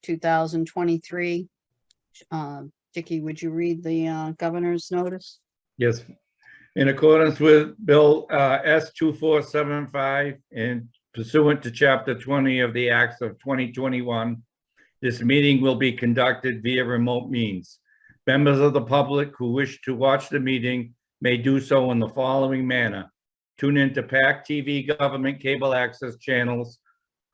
2023. Dickie, would you read the governor's notice? Yes. In accordance with Bill S2475 and pursuant to Chapter 20 of the Acts of 2021, this meeting will be conducted via remote means. Members of the public who wish to watch the meeting may do so in the following manner. Tune into PAC TV government cable access channels,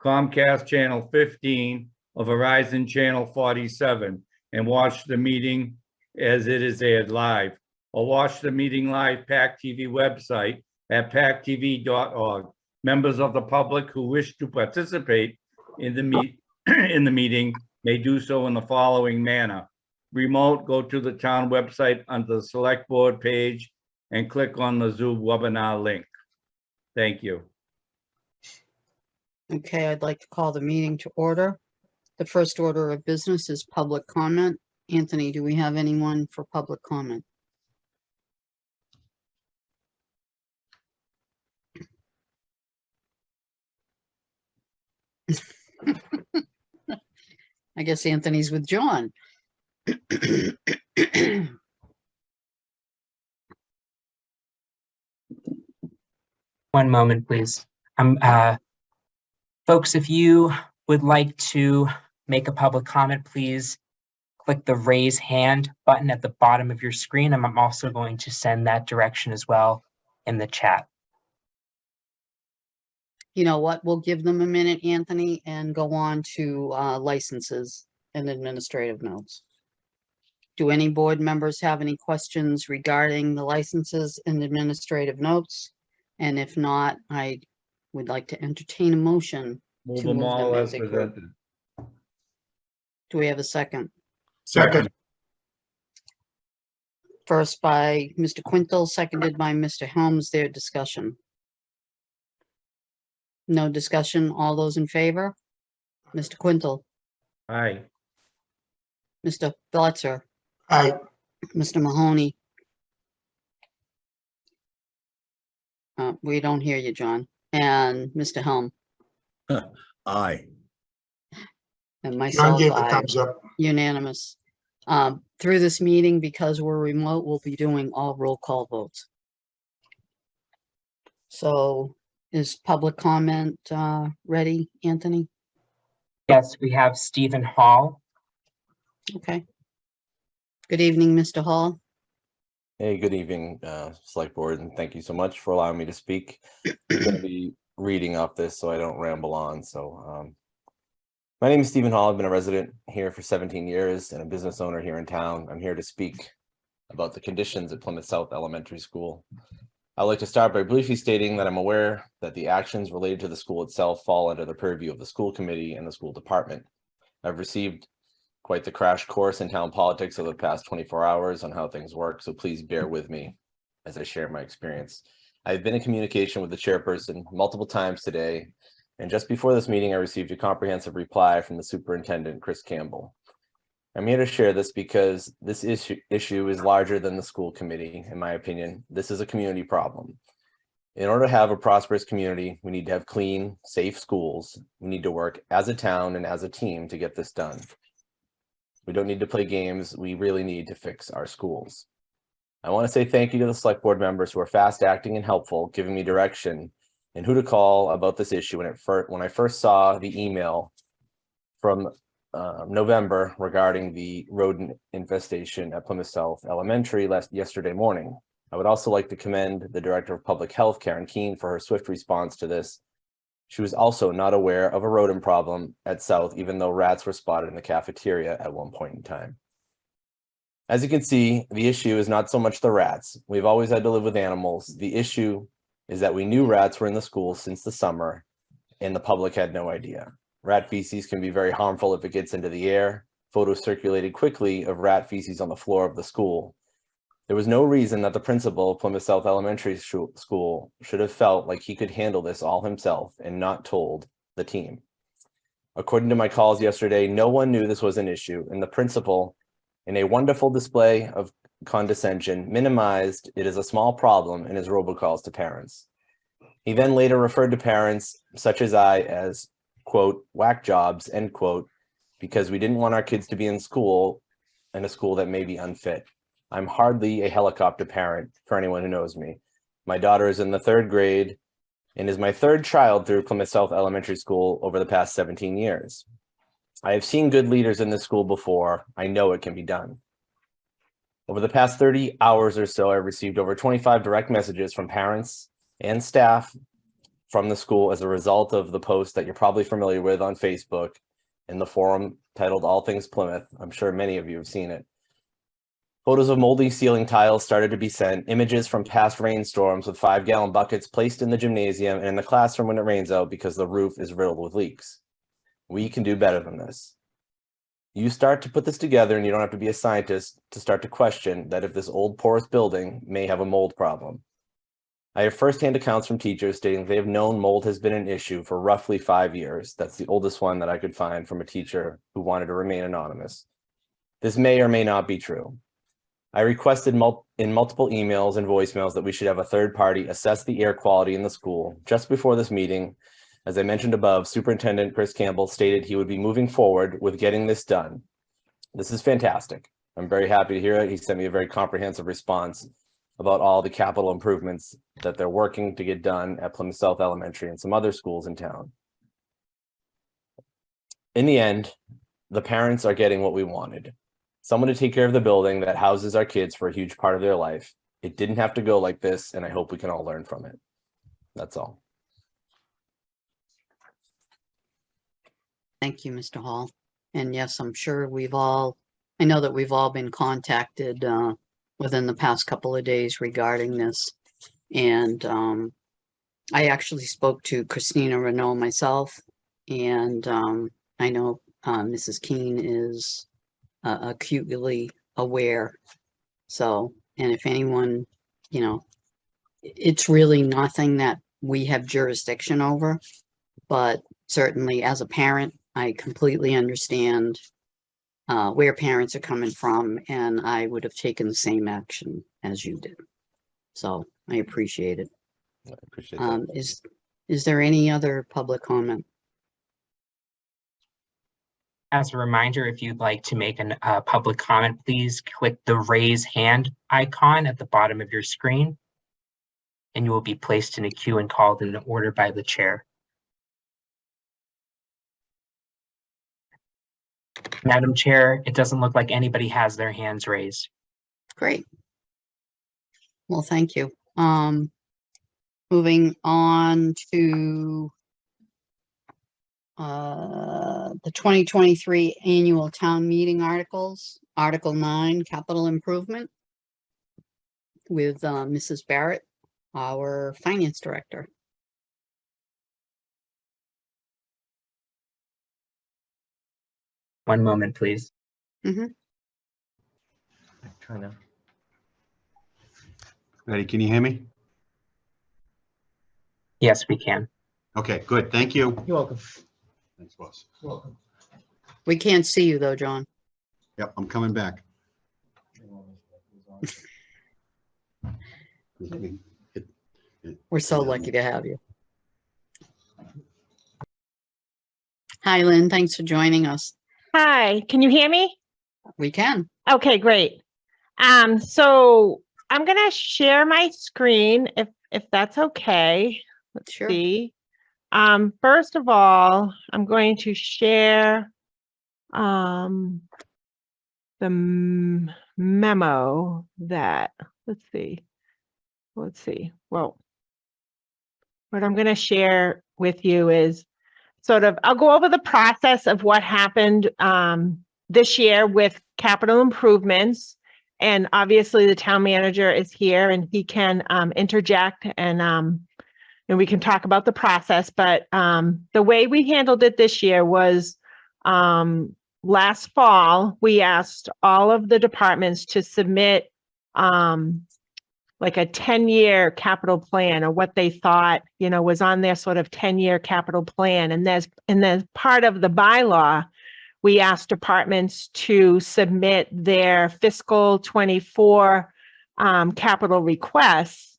Comcast channel 15 or Verizon channel 47, and watch the meeting as it is aired live, or watch the meeting live PAC TV website at pactv.org. Members of the public who wish to participate in the meeting may do so in the following manner. Remote, go to the town website under the select board page and click on the Zoom webinar link. Thank you. Okay, I'd like to call the meeting to order. The first order of business is public comment. Anthony, do we have anyone for public comment? I guess Anthony's with John. One moment, please. Folks, if you would like to make a public comment, please click the raise hand button at the bottom of your screen. I'm also going to send that direction as well in the chat. You know what? We'll give them a minute, Anthony, and go on to licenses and administrative notes. Do any board members have any questions regarding the licenses and administrative notes? And if not, I would like to entertain a motion. Move to them move all them as as a group. presented. Do we have a second? Second. First by Mr. Quintal, seconded by Mr. Helms. Their discussion. No discussion. All those in favor? Mr. Quintal, Aye. Mr. Blitzer, Aye. Mr. Mahoney. We don't hear you, John. And Mr. Helm, Aye. and John myself, gave a aye. thumbs up. Unanimous. Through this meeting, because we're remote, we'll be doing all roll call votes. So is public comment ready, Anthony? Yes, we have Stephen Hall. Okay. Good evening, Mr. Hall. Hey, good evening, Select Board, and thank you so much for allowing me to speak. I'm going to be reading off this so I don't ramble on. So my name is Stephen Hall. I've been a resident here for 17 years and a business owner here in town. I'm here to speak about the conditions at Plymouth South Elementary School. I'd like to start by briefly stating that I'm aware that the actions related to the school itself fall under the purview of the school committee and the school department. I've received quite the crash course in town politics over the past 24 hours on how things work, so please bear with me as I share my experience. I've been in communication with the chairperson multiple times today, and just before this meeting, I received a comprehensive reply from the superintendent, Chris Campbell. I'm here to share this because this issue is larger than the school committee. In my opinion, this is a community problem. In order to have a prosperous community, we need to have clean, safe schools. We need to work as a town and as a team to get this done. We don't need to play games. We really need to fix our schools. I want to say thank you to the select board members who are fast acting and helpful, giving me direction and who to call about this issue when I first saw the email from November regarding the rodent infestation at Plymouth South Elementary yesterday morning. I would also like to commend the Director of Public Health, Karen Keene, for her swift response to this. She was also not aware of a rodent problem at South, even though rats were spotted in the cafeteria at one point in time. As you can see, the issue is not so much the rats. We've always had to live with animals. The issue is that we knew rats were in the school since the summer, and the public had no idea. Rat feces can be very harmful if it gets into the air. Photos circulated quickly of rat feces on the floor of the school. There was no reason that the principal of Plymouth South Elementary School should have felt like he could handle this all himself and not told the team. According to my calls yesterday, no one knew this was an issue, and the principal, in a wonderful display of condescension, minimized it as a small problem in his robocalls to parents. He then later referred to parents such as I as, quote, whack jobs, end quote, because we didn't want our kids to be in a school that may be unfit. I'm hardly a helicopter parent for anyone who knows me. My daughter is in the 3rd grade and is my 3rd child through Plymouth South Elementary School over the past 17 years. I have seen good leaders in this school before. I know it can be done. Over the past 30 hours or so, I've received over 25 direct messages from parents and staff from the school as a result of the post that you're probably familiar with on Facebook in the forum titled All Things Plymouth. I'm sure many of you have seen it. Photos of moldy ceiling tiles started to be sent, images from past rainstorms with 5-gallon buckets placed in the gymnasium and in the classroom when it rains out because the roof is riddled with leaks. We can do better than this. You start to put this together and you don't have to be a scientist to start to question that if this old porous building may have a mold problem. I have firsthand accounts from teachers stating they have known mold has been an issue for roughly 5 years. That's the oldest one that I could find from a teacher who wanted to remain anonymous. This may or may not be true. I requested in multiple emails and voicemails that we should have a third party assess the air quality in the school. Just before this meeting, as I mentioned above, Superintendent Chris Campbell stated he would be moving forward with getting this done. This is fantastic. I'm very happy to hear it. He sent me a very comprehensive response about all the capital improvements that they're working to get done at Plymouth South Elementary and some other schools in town. In the end, the parents are getting what we wanted. Someone to take care of the building that houses our kids for a huge part of their life. It didn't have to go like this, and I hope we can all learn from it. That's all. Thank you, Mr. Hall. And yes, I'm sure I know that we've all been contacted within the past couple of days regarding this. And I actually spoke to Christina Renault myself, and I know Mrs. Keene is acutely aware. So, and if anyone, it's really nothing that we have jurisdiction over, but certainly as a parent, I completely understand where parents are coming from, and I would have taken the same action as you did. So I appreciate it. I appreciate that. Is there any other public comment? As a reminder, if you'd like to make a public comment, please click the raise hand icon at the bottom of your screen, and you will be placed in a queue and called in order by the chair. Madam Chair, it doesn't look like anybody has their hands raised. Great. Well, thank you. Moving on to the 2023 annual town meeting articles. Article 9, capital improvement, with Mrs. Barrett, our finance director. One moment, please. Mhm. I'm trying to. Ready, can you hear me? Yes, we can. Okay, good, thank you. You're welcome. Thanks, boss. You're welcome. We can't see you though, John. Yep, I'm coming back. We're so lucky to have you. Hi, Lynn. Thanks for joining us. Hi, can you hear me? We can. Okay, great. So I'm gonna share my screen if that's okay. Let's Sure. see. First of all, I'm going to share the memo that, let's see. Well, what I'm gonna share with you is I'll go over the process of what happened this year with capital improvements. And obviously the town manager is here and he can interject and we can talk about the process. But the way we handled it this year was last fall, we asked all of the departments to submit like a 10-year capital plan, or what they thought, was on their sort of 10-year capital plan. And there's part of the bylaw, we asked departments to submit their fiscal 24 capital requests,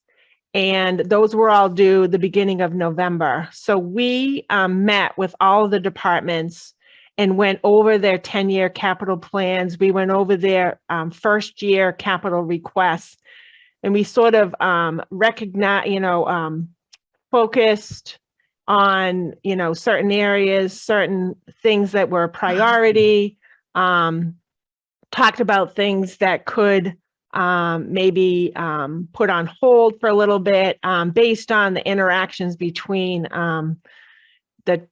and those were all due the beginning of November. So we met with all of the departments and went over their 10-year capital plans. We went over their first year capital requests, and we sort of focused on, certain areas, certain things that were a priority, talked about things that could maybe put on hold for a little bit based on the interactions between the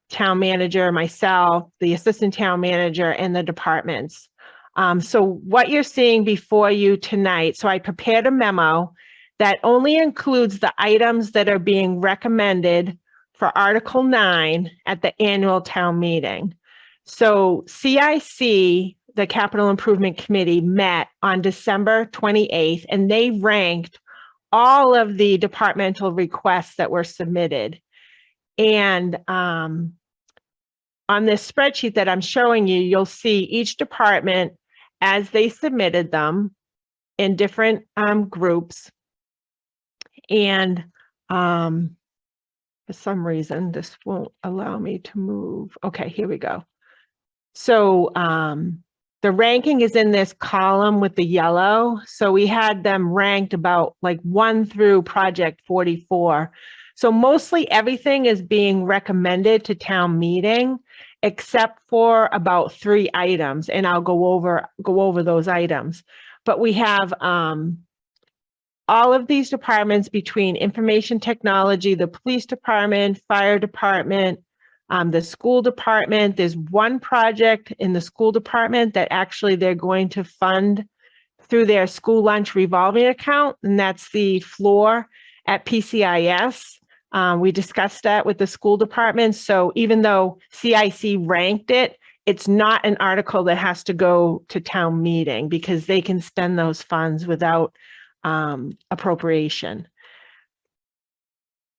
town manager, myself, the assistant town manager, and the departments. So what you're seeing before you tonight, so I prepared a memo that only includes the items that are being recommended for Article 9 at the annual town meeting. So CIC, the Capital Improvement Committee, met on December 28th, and they ranked all of the departmental requests that were submitted. And on this spreadsheet that I'm showing you, you'll see each department as they submitted them in different groups. And for some reason, this won't allow me to move. Okay, here we go. So the ranking is in this column with the yellow. So we had them ranked about like 1 through project 44. So mostly everything is being recommended to town meeting, except for about 3 items, and I'll go over those items. But we have all of these departments between information technology, the police department, fire department, the school department. There's one project in the school department that actually they're going to fund through their school lunch revolving account, and that's the floor at PCIS. We discussed that with the school department. So even though CIC ranked it, it's not an article that has to go to town meeting because they can spend those funds without appropriation.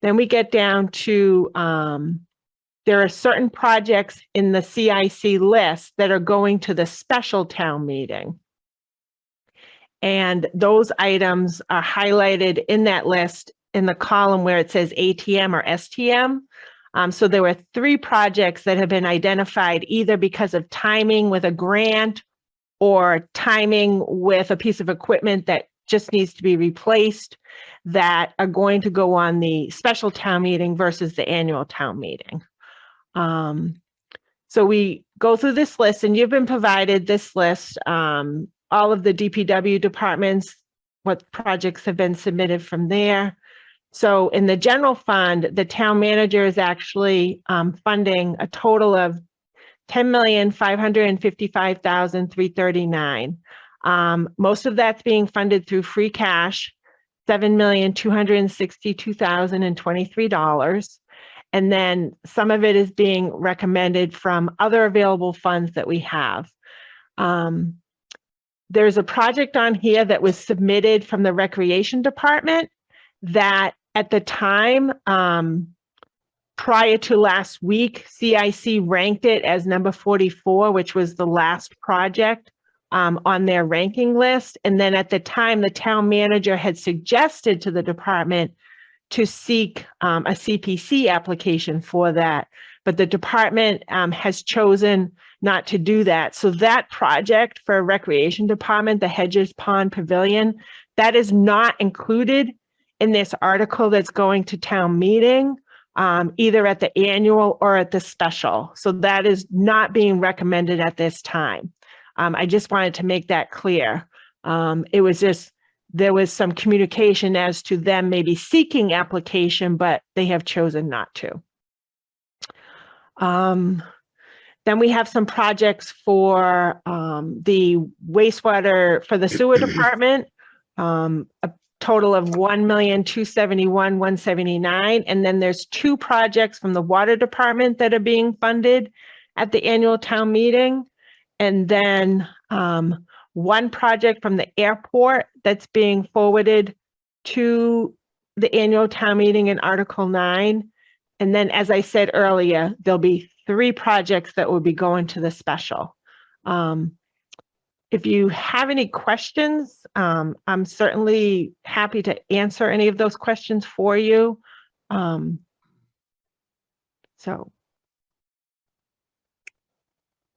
Then we get down to there are certain projects in the CIC list that are going to the special town meeting. And those items are highlighted in that list in the column where it says ATM or STM. So there were 3 projects that have been identified either because of timing with a grant or timing with a piece of equipment that just needs to be replaced that are going to go on the special town meeting versus the annual town meeting. So we go through this list, and you've been provided this list, all of the DPW departments, what projects have been submitted from there. So in the general fund, the town manager is actually funding a total of $10,555,339. Most of that's being funded through free cash, $7,262,023. And then some of it is being recommended from other available funds that we have. There's a project on here that was submitted from the recreation department that at the time, prior to last week, CIC ranked it as number 44, which was the last project on their ranking list. And then at the time, the town manager had suggested to the department to seek a CPC application for that. But the department has chosen not to do that. So that project for recreation department, the Hedges Pond Pavilion, that is not included in this article that's going to town meeting, either at the annual or at the special. So that is not being recommended at this time. I just wanted to make that clear. It was just, there was some communication as to them maybe seeking application, but they have chosen not to. Then we have some projects for the wastewater, for the sewer department, a total of $1,271,179. And then there's 2 projects from the water department that are being funded at the annual town meeting. And then 1 project from the airport that's being forwarded to the annual town meeting in Article 9. And then, as I said earlier, there'll be 3 projects that will be going to the special. If you have any questions, I'm certainly happy to answer any of those questions for you. So.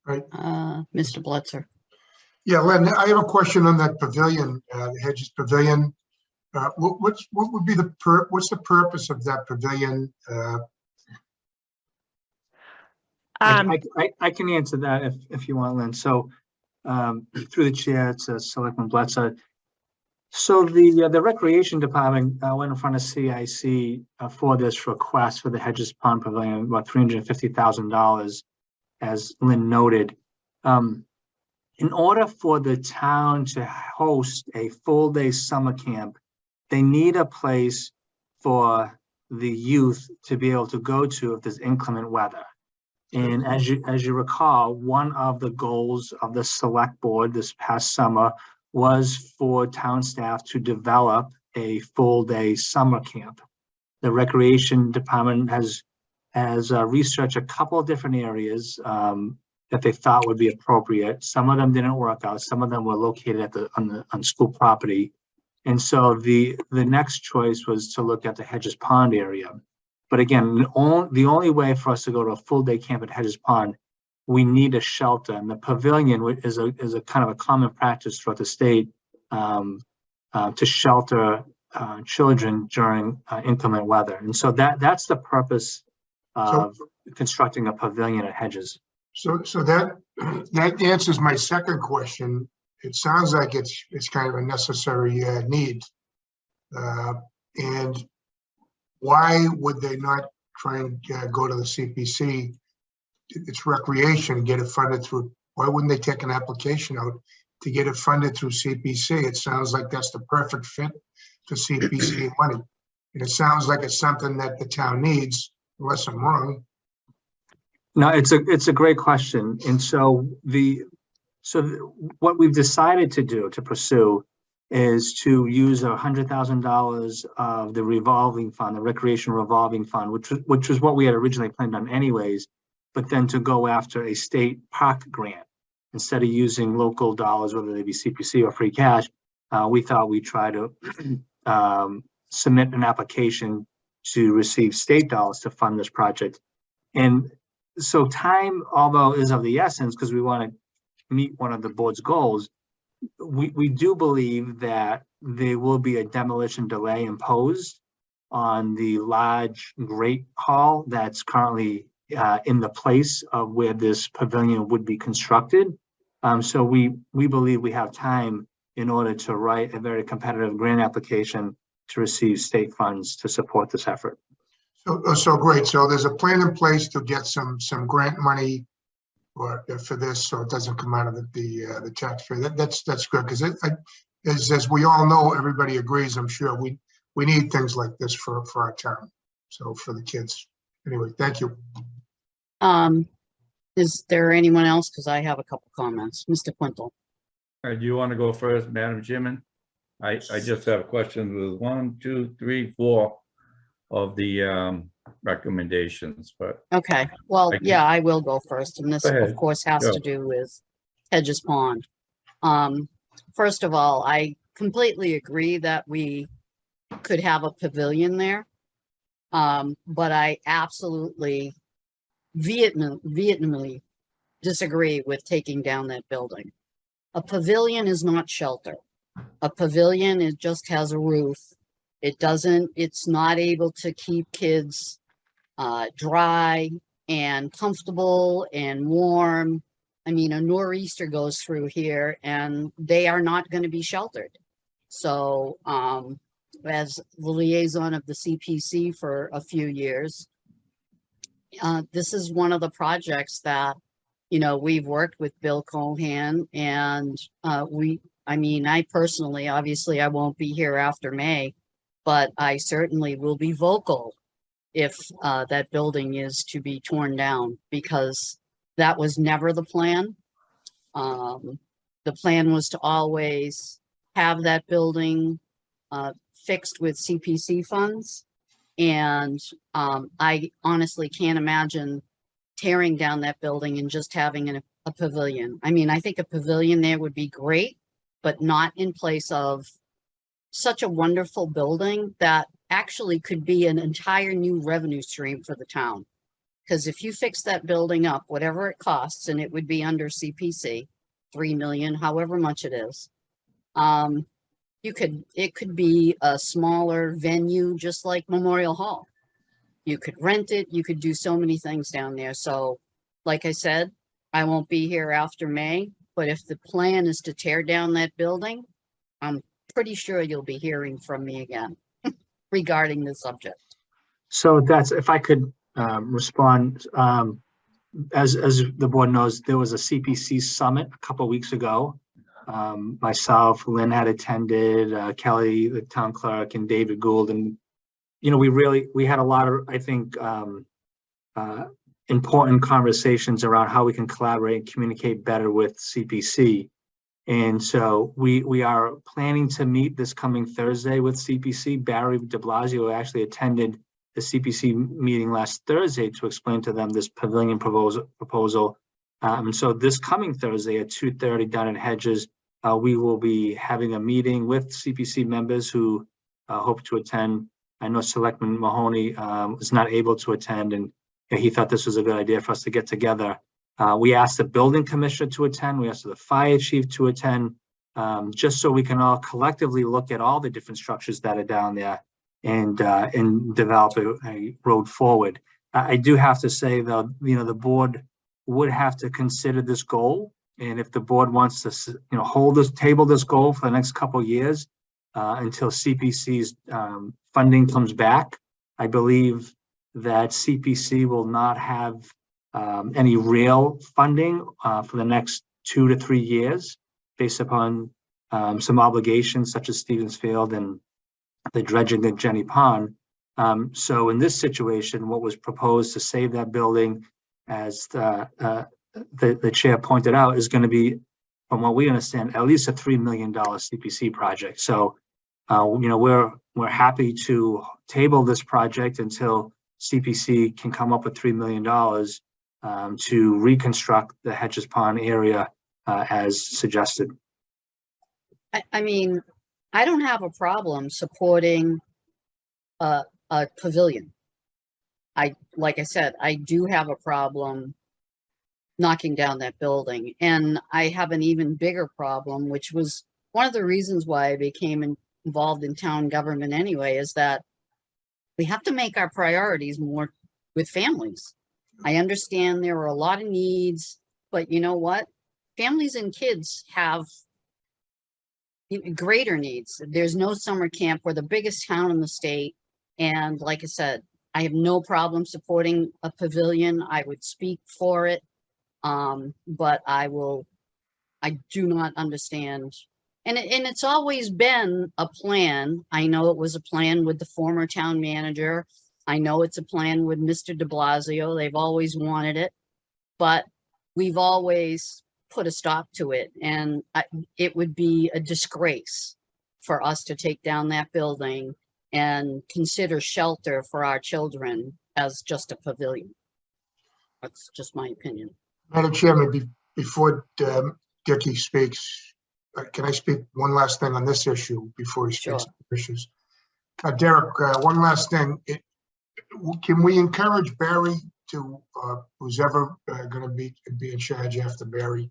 Right. Mr. Blitzer. Yeah, Len, I have a question on that pavilion, the Hedges Pavilion. What would be what's the purpose of that pavilion? I can answer that if you want, Lynn. So through the chair to Selectman Bledsoe. So the Recreation Department went in front of CIC for this request for the Hedges Pond Pavilion, about $350,000, as Lynn noted. In order for the town to host a full-day summer camp, they need a place for the youth to be able to go to if there's inclement weather. And as you recall, one of the goals of the select board this past summer was for town staff to develop a full-day summer camp. The Recreation Department has researched a couple of different areas that they thought would be appropriate. Some of them didn't work out. Some of them were located on school property. And so the next choice was to look at the Hedges Pond area. But again, the only way for us to go to a full day camp at Hedges Pond, we need a shelter. And the pavilion is a kind of a common practice throughout the state to shelter children during inclement weather. And so that's the purpose of constructing a pavilion at Hedges. So that answers my second question. It sounds like it's kind of a necessary need. And why would they not try and go to the CPC? It's recreation, get it funded through. Why wouldn't they take an application out to get it funded through CPC? It sounds like that's the perfect fit for CPC money. And it sounds like it's something that the town needs, unless I'm wrong. No, it's a great question. And so what we've decided to pursue is to use $100,000 of the revolving fund, the recreation revolving fund, which was what we had originally planned on anyways, but then to go after a state park grant instead of using local dollars, whether they be CPC or free cash. We thought we'd try to submit an application to receive state dollars to fund this project. And so time, although is of the essence, because we want to meet one of the board's goals, we do believe that there will be a demolition delay imposed on the large Great Hall that's currently in the place of where this pavilion would be constructed. So we believe we have time in order to write a very competitive grant application to receive state funds to support this effort. So great. So there's a plan in place to get some grant money or for this, so it doesn't come out of the taxpayer. That's good, because as we all know, everybody agrees. I'm sure we need things like this for our town. So for the kids. Anyway, thank you. Is there anyone else? Because I have a couple comments. Mr. Quintel. Do you want to go first, Madam Chairman? I just have questions with 1, 2, 3, 4 of the recommendations, but Okay, well, I can- yeah, I will go first, and this, Go ahead. of course, has Go. to do with Hedges Pond. First of all, I completely agree that we could have a pavilion there. But I absolutely vehemently disagree with taking down that building. A pavilion is not shelter. A pavilion, it just has a roof. It's not able to keep kids dry and comfortable and warm. I mean, a nor'easter goes through here and they are not going to be sheltered. So as the liaison of the CPC for a few years, this is one of the projects that, you know, we've worked with Bill Cohan, and I personally, obviously I won't be here after May, but I certainly will be vocal if that building is to be torn down, because that was never the plan. The plan was to always have that building fixed with CPC funds. And I honestly can't imagine tearing down that building and just having a pavilion. I mean, I think a pavilion there would be great, but not in place of such a wonderful building that actually could be an entire new revenue stream for the town. Because if you fix that building up, whatever it costs, and it would be under CPC, 3 million, however much it is. It could be a smaller venue, just like Memorial Hall. You could rent it, you could do so many things down there. So, like I said, I won't be here after May, but if the plan is to tear down that building, I'm pretty sure you'll be hearing from me again regarding the subject. So that's, if I could respond, as the board knows, there was a CPC summit a couple of weeks ago. Myself, Lynn had attended, Kelly, the town clerk, and David Gould, and we had a lot of, I think, important conversations around how we can collaborate and communicate better with CPC. And so we are planning to meet this coming Thursday with CPC. Barry de Blasio actually attended the CPC meeting last Thursday to explain to them this pavilion proposal. And so this coming Thursday at 2:30 down in Hedges, we will be having a meeting with CPC members who hope to attend. I know Selectman Mahoney was not able to attend, and he thought this was a good idea for us to get together. We asked the building commissioner to attend. We asked the fire chief to attend, just so we can all collectively look at all the different structures that are down there and develop a road forward. I do have to say, though, the board would have to consider this goal, and if the board wants to table this goal for the next couple of years until CPC's funding comes back, I believe that CPC will not have any real funding for the next 2 to 3 years, based upon some obligations such as Stevens Field and the dredging at Jenny Pond. So in this situation, what was proposed to save that building, as the chair pointed out, is going to be, from what we understand, at least a $3 million CPC project. So, we're happy to table this project until CPC can come up with $3 million to reconstruct the Hedges Pond area as suggested. I mean, I don't have a supporting a pavilion. Like I said, I do have a problem knocking down that building. And I have an even bigger problem, which was one of the reasons why I became involved in town government anyway, is that we have to make our priorities more with families. I understand there are a lot of needs, but you know what? Families and kids have greater needs. There's no summer camp. We're the biggest town in the state. And like I said, I have no problem supporting a pavilion. I would speak for it. But I do not understand. And it's always been a plan. I know it was a plan with the former town manager. I know it's a plan with Mr. de Blasio. They've always wanted it, but we've always put a stop to it. And it would be a disgrace for us to take down that building and consider shelter for our children as just a pavilion. That's just my opinion. Madam Chairman, before Dickie speaks, can I speak one last thing on this issue before he speaks Sure. on issues? Derek, one last thing. Can we encourage Barry to, who's ever going to be in charge after Barry,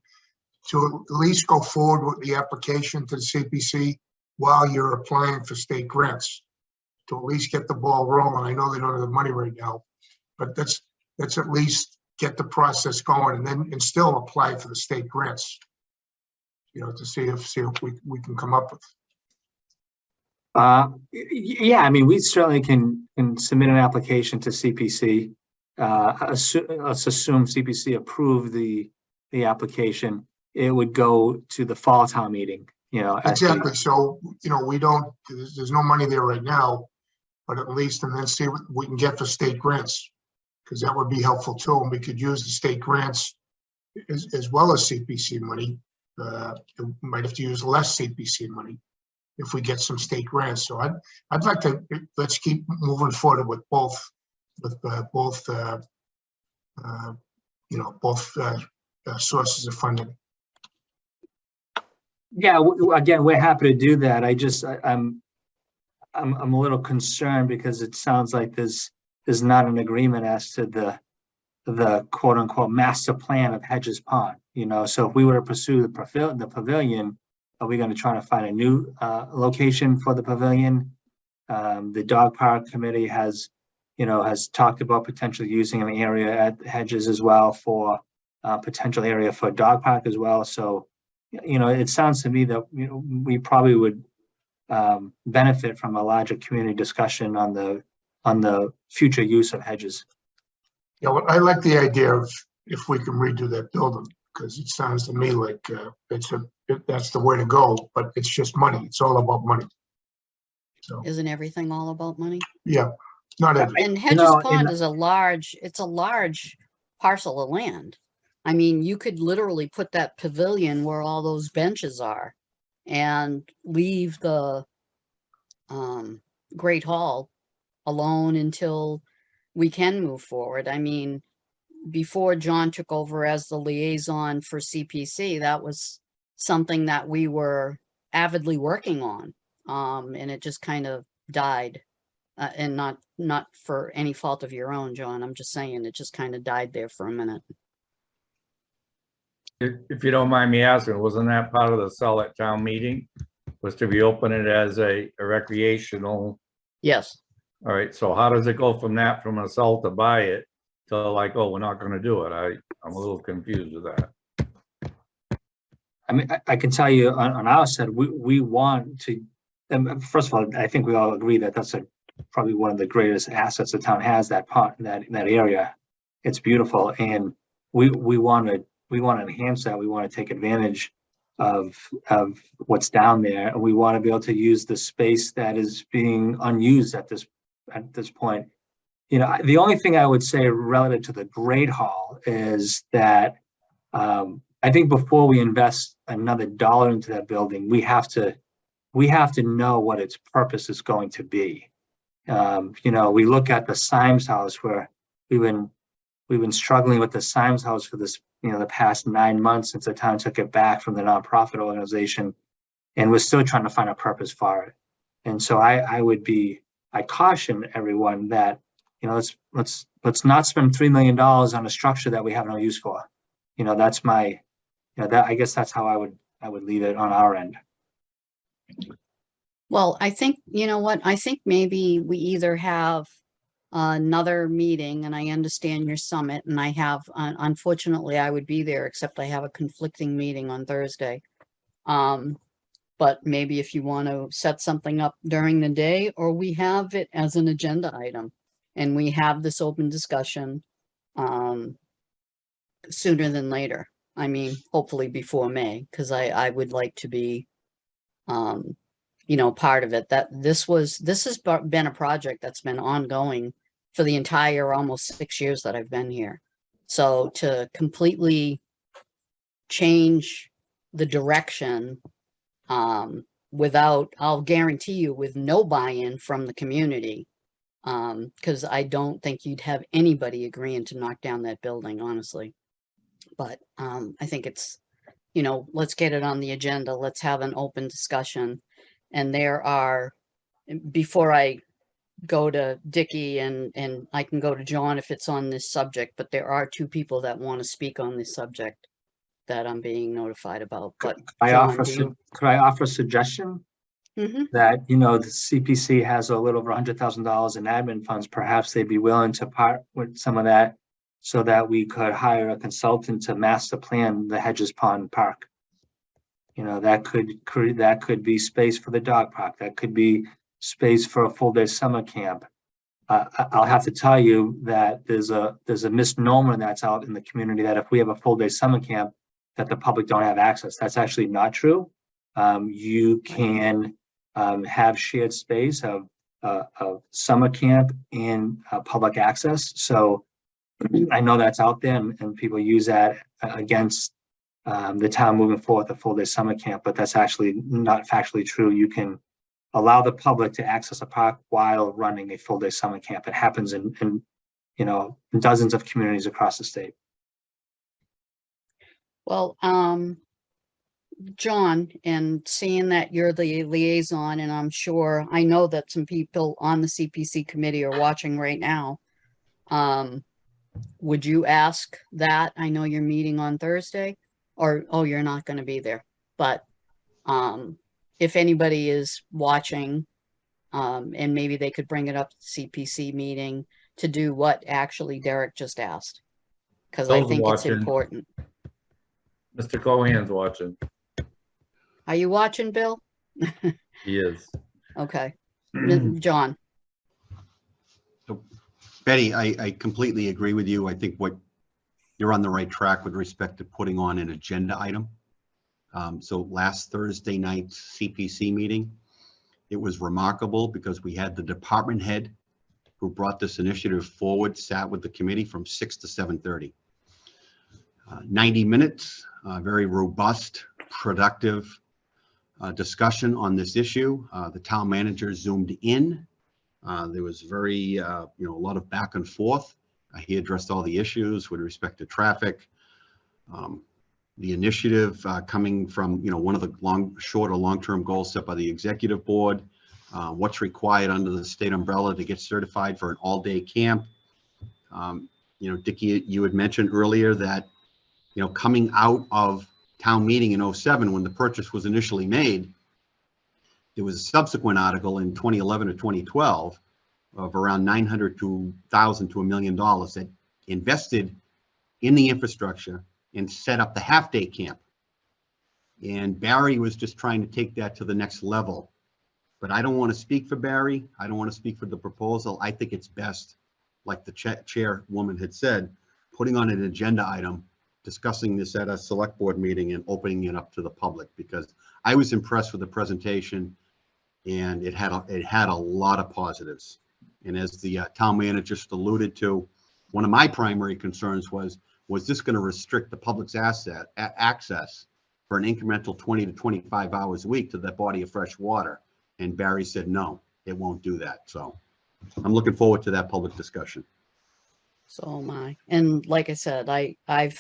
to at least go forward with the application to the CPC while you're applying for state grants, to at least get the ball rolling? I know they don't have the money right now, but let's at least get the process going, and still apply for the state grants, to see if we can come up with. Yeah, I mean, we certainly can submit an application to CPC. Let's assume CPC approved the application. It would go to the fall town meeting, Exactly. So, there's no money there right now, but at least, and then see what we can get for state grants, because that would be helpful too. And we could use the state grants as well as CPC money. We might have to use less CPC money if we get some state grants. So I'd like to, let's keep moving forward with both sources of funding. Yeah, again, we're happy to do that. I'm a little concerned because it sounds like there's not an agreement as to the quote unquote master plan of Hedges Pond, you know, so if we were to pursue the pavilion, are we going to try to find a new location for the pavilion? The dog park committee has, you know, has talked about potentially using an area at Hedges as well for potential area for dog park as well. So, you know, it sounds to me that, you know, we probably would benefit from a larger community discussion on the future use of Hedges. Yeah, well, I like the idea of if we can redo that building, because it sounds to me like that's the way to go, but it's just money. It's all about money. So, Isn't everything all about money? yeah, not every, And Hedges know, Pond is it's a large parcel of land. I mean, you could literally put that pavilion where all those benches are and leave the Great Hall alone until we can move forward. I mean, before John took over as the liaison for CPC, that was something that we were avidly working on. And it just kind of died. And not for any fault of your own, John. I'm just saying it just kind of died there for a minute. If you don't mind me asking, wasn't that part of the sell at town meeting? Was to reopen it as a recreational? Yes. All right, so how does it go from that, from a sell to buy it to like, oh, we're not gonna do it? I'm a little confused with that. I mean, I can tell you on our side, we want to, and first of all, I think we all agree that that's probably one of the greatest assets the town has, that part, that area. It's beautiful, and we want to enhance that. We want to take advantage of what's down there, and we want to be able to use the space that is being unused at this point. You know, the only thing I would say relative to the Great Hall is that I think before we invest another dollar into that building, we have to know what its purpose is going to be. You know, we look at the Symes House, where we've been struggling with the Symes House for this, you know, the past 9 months since the town took it back from the nonprofit organization, and we're still trying to find a purpose for it. And so I caution everyone that, you know, let's not spend $3 million on a structure that we have no use for. You know, that's my, you know, that, I guess that's how I would leave it on our end. Well, I think, you know what, I think maybe we either have another meeting, and I understand your summit, and I have, unfortunately, I would be there, except I have a conflicting meeting on Thursday. But maybe if you want to set something up during the day, or we have it as an agenda item and we have this open discussion sooner than later. I mean, hopefully before May, because I would like to be, you know, part of it. That this has been a project that's been ongoing for the entire almost 6 years that I've been here. So to completely change the direction without, I'll guarantee you, with no buy-in from the community, because I don't think you'd have anybody agreeing to knock down that building, honestly. But I think it's, you know, let's get it on the agenda. Let's have an open discussion. And there are, before I go to Dickie and I can go to John if it's on this subject, but there are 2 people that want to speak on this subject that I'm being notified about. But John, Could I offer a suggestion? That, you know, the CPC has a little over $100,000 in admin funds. Perhaps they'd be willing to part with some of that so that we could hire a consultant to master plan the Hedges Pond Park. You know, that could be space for the dog park. That could be space for a full-day summer camp. I'll have to tell you that there's a misnomer that's out in the community that if we have a full-day summer camp, that the public don't have access. That's actually not true. You can have shared space of summer camp and public access. So I know that's out there, and people use that against the town moving forward, the full-day summer camp, but that's actually not factually true. You can allow the public to access a park while running a full-day summer camp. It happens in you know, dozens of communities across the state. well, John, and seeing that you're the liaison, and I'm sure, I know that some people on the CPC committee are watching right now. would you ask that? I know you're meeting on Thursday, or, oh, you're not gonna be there, but, if anybody is watching, and maybe they could bring it up to CPC meeting to do what actually Derek just asked. Cause I Bill's think it's watching. important. Mr. Cohen's watching. Are you watching, Bill? He is. Okay, John, Betty, I completely agree with you. I think you're on the right track with respect to putting on an agenda item. So last Thursday night's CPC meeting, it was remarkable because we had the department head who brought this initiative forward, sat with the committee from 6 to 7:30. 90 minutes, very robust, productive discussion on this issue. The town manager zoomed in. There was very, a lot of back and forth. He addressed all the issues with respect to traffic. The initiative coming from, one of the short or long-term goals set by the executive board. What's required under the state umbrella to get certified for an all-day camp. Dickie, you had mentioned earlier that, coming out of town meeting in 07, when the purchase was initially made, there was a subsequent article in 2011 or 2012 of around 900 to 1,000 to $1 million that invested in the infrastructure and set up the half-day camp. And Barry was just trying to take that to the next level. But I don't want to speak for Barry. I don't want to speak for the proposal. I think it's best, like the chairwoman had said, putting on an agenda item, discussing this at a select board meeting and opening it up to the public, because I was impressed with the presentation and it had a lot of positives. And as the town manager just alluded to, one of my primary concerns was this going to restrict the public's access for an incremental 20 to 25 hours a week to that body of fresh water? And Barry said, no, it won't do that. So I'm looking forward to that public discussion. so am I. And like I said, I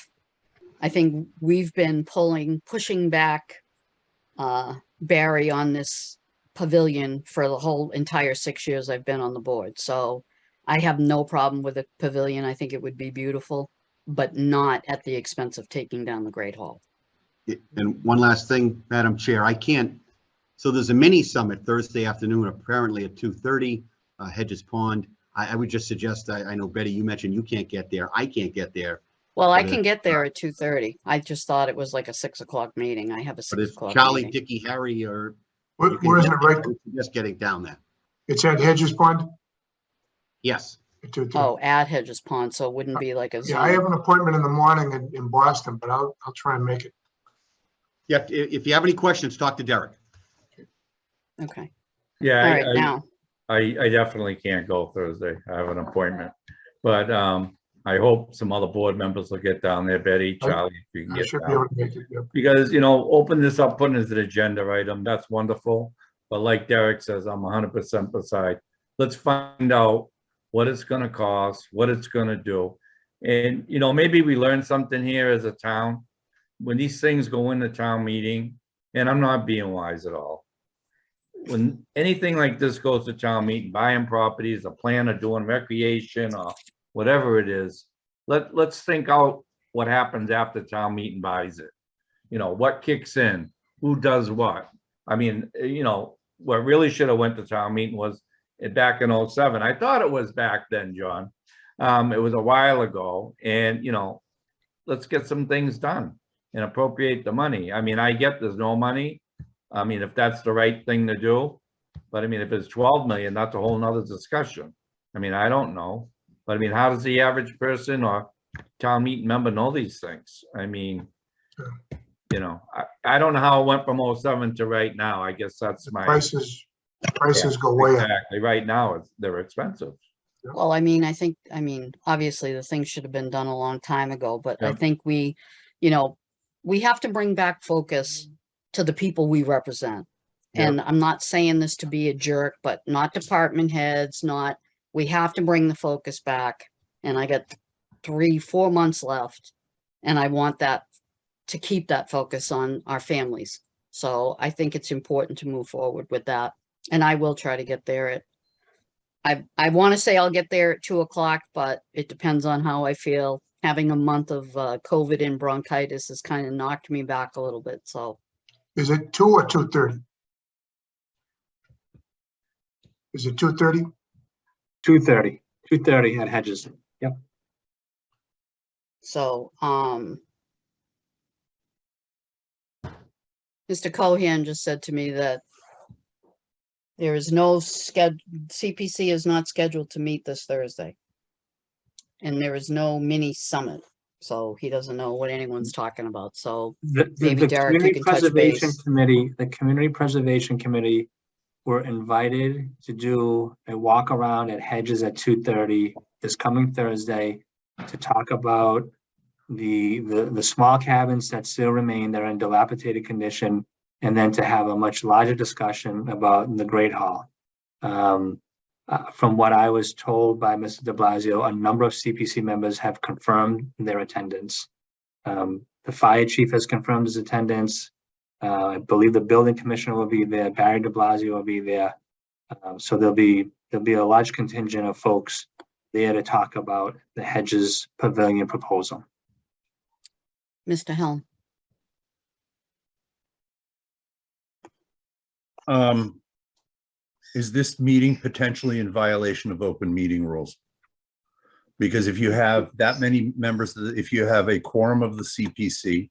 think we've been pushing back Barry on this pavilion for the whole entire 6 years I've been on the board. So I have no problem with a pavilion. I think it would be beautiful, but not at the expense of taking down the Great Hall. And one last thing, Madam Chair, so there's a mini summit Thursday afternoon, apparently at 2:30, Hedges Pond. I would just suggest, I know Betty, you mentioned you can't get there. I can't get there. Well, I But can get there at 2:30. I just thought it was like a 6 o'clock meeting. I have a But 6 if o'clock Charlie, meeting. Dickie, Harry, or Where is it, right? just getting down there. It's at Hedges Pond? Yes. At 2:30. Oh, at Hedges Pond, so it wouldn't be like a Yeah, I Zoom. have an appointment in the morning in Boston, but I'll try and make it. Yeah. If you have any questions, talk to Derek. Okay, all Yeah, right, now, I definitely can't go Thursday. I have an appointment. But I hope some other board members will get down there, Betty, Charlie, if you can I get should be able down. to make it. Yep. Because, open this up, putting it as an agenda item, that's wonderful. But like Derek says, I'm 100% beside. Let's find out what it's gonna cost, what it's gonna do. And, maybe we learn something here as a town. When these things go into town meeting, and I'm not being wise at all. When anything like this goes to town meeting, buying properties, a plan of doing recreation or whatever it is, let's think out what happens after town meeting buys it. What kicks in, who does what? I mean, what really should have went to town meeting was back in 07. I thought it was back then, John. It was a while ago, and let's get some things done and appropriate the money. I mean, I get there's no money. I mean, if that's the right thing to do, but I mean, if it's 12 million, that's a whole nother discussion. I mean, I don't know, but I mean, how does the average person or town meeting member know these things? I mean, I don't know how it went from 07 to right now. I guess that's my. Prices go way up. Exactly. Right now, they're expensive. well, I mean, obviously the thing should have been done a long time ago, but I Yeah. think we have to bring back focus to the people we represent. Yeah. And I'm not saying this to be a jerk, but not department heads, we have to bring the focus back. And I got 3-4 months left, and I want to keep that focus on our families. So I think it's important to move forward with that. And I will try to get there I want to say I'll get there at 2 o'clock, but it depends on how I feel. Having a month of COVID and bronchitis has kind of knocked me back a little bit, so. Is it 2 or 2:30? Is it 2:30? 2:30 at Hedges. Yep. So, Mr. Cohen just said to me that there is no CPC is not scheduled to meet this Thursday. And there is no mini summit, so he doesn't know what anyone's talking about, so maybe The Derek, you Community can touch Preservation base. Committee, the Community Preservation Committee were invited to do a walk around at Hedges at 2:30 this coming Thursday to talk about the small cabins that still remain that are in dilapidated condition, and then to have a much larger discussion about the Great Hall. From what I was told by Mr. de Blasio, a number of CPC members have confirmed their attendance. The fire chief has confirmed his attendance. I believe the building commissioner will be there. Barry de Blasio will be there. So there'll be a large contingent of folks there to talk about the Hedges Pavilion proposal. Mr. Helm, Is this meeting potentially in violation of open meeting rules? Because if you have that many members, if you have a quorum of the CPC,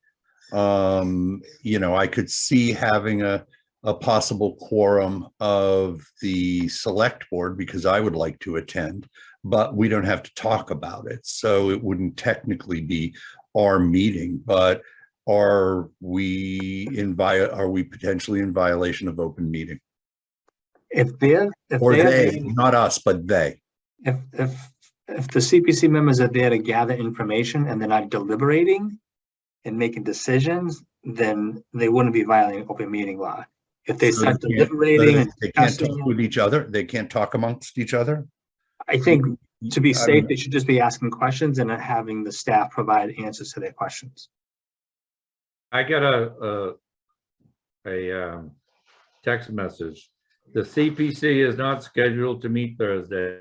you know, I could see having a possible quorum of the select board because I would like to attend, but we don't have to talk about it. So it wouldn't technically be our meeting, but are we potentially in violation of open meeting? If they're Not us, but they. if the CPC members are there to gather information and they're not deliberating and making decisions, then they wouldn't be violating open meeting law. If they start deliberating and they can't discussing, talk with each other. They can't talk amongst each other. I think to be I safe, mean, they should just be asking questions and not having the staff provide answers to their questions. I got a text message. The CPC is not scheduled to meet Thursday.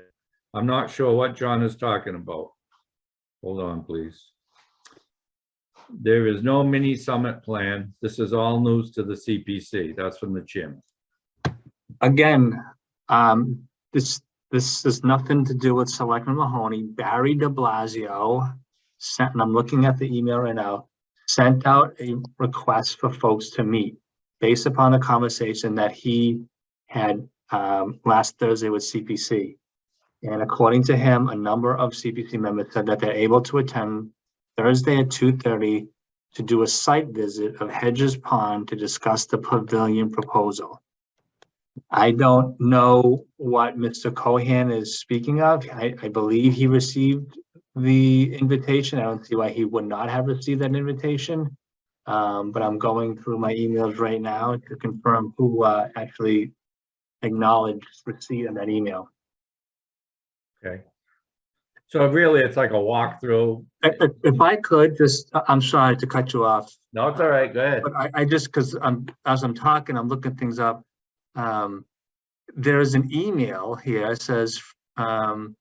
I'm not sure what John is talking about. Hold on, please. There is no mini summit plan. This is all news to the CPC. That's from the chairman. Again, this has nothing to do with Selectman Mahoney. Barry de Blasio sent, and I'm looking at the email right now, sent out a request for folks to meet based upon a conversation that he had last Thursday with CPC. And according to him, a number of CPC members said that they're able to attend Thursday at 2:30 to do a site visit of Hedges Pond to discuss the pavilion proposal. I don't know what Mr. Cohen is speaking of. I believe he received the invitation. I don't see why he would not have received that invitation. But I'm going through my emails right now to confirm who actually acknowledged receipt of that email. Okay. So really, it's like a walkthrough. If I could just, I'm sorry to cut you off, No, it's all right. Go ahead. but I just, because as I'm talking, I'm looking things up. There's an email here, it says, from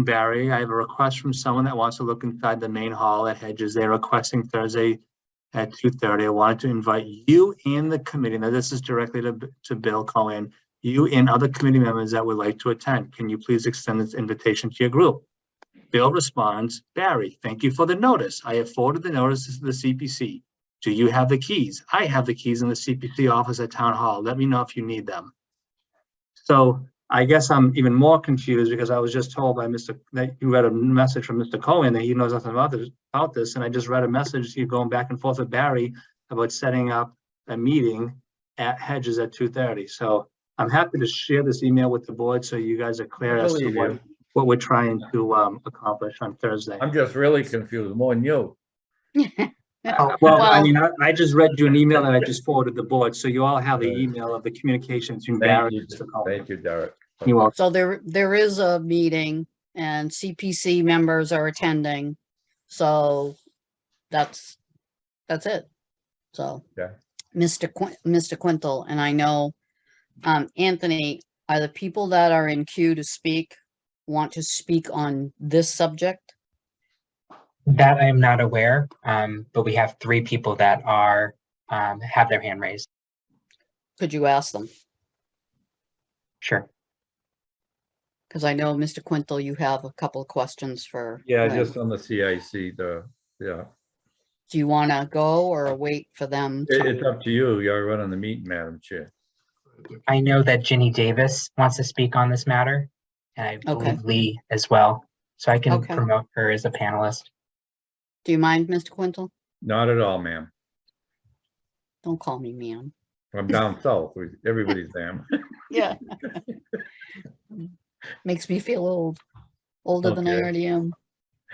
Barry, I have a request from someone that wants to look inside the main hall at Hedges. They're requesting Thursday at 2:30. I wanted to invite you and the committee. Now, this is directly to Bill Cohen. You and other committee members that would like to attend. Can you please extend this invitation to your group? Bill responds, Barry, thank you for the notice. I have forwarded the notices to the CPC. Do you have the keys? I have the keys in the CPC office at Town Hall. Let me know if you need them. So I guess I'm even more confused because I was just told by that you read a message from Mr. Cohen that he knows nothing about this. And I just read a message here going back and forth with Barry about setting up a meeting at Hedges at 2:30. So I'm happy to share this email with the board so you guys are clear as to what we're trying to accomplish on Thursday. I'm just really confused, more than you. Well, I mean, I just read you an email and I just forwarded the board, so you all have the email of the communications between Barry and Mr. Cohen. Thank you, Derek. You're welcome. so there is a meeting and CPC members are attending. So that's it. So Okay. Mr. Quintal, and I know Anthony, Are the people that are in queue to speak, want to speak on this subject? That I am not aware, but we have 3 people that are, have their hand raised. Could you ask them? Sure. Because I know, Mr. Quintel, you have a couple of questions for. Yeah, Lynn. just on the CIC, yeah. Do you want to go or wait for them? It's up to you. You're running the meeting, Madam Chair. I know that Ginny Davis wants to speak on this matter, and I Okay. believe Lee as well. So I can Okay. promote her as a panelist. Do you mind, Mr. Quintel? Not at all, ma'am. Don't call me ma'am. I'm down south. Everybody's damn. Yeah. Makes me feel old, older than I Okay. already am.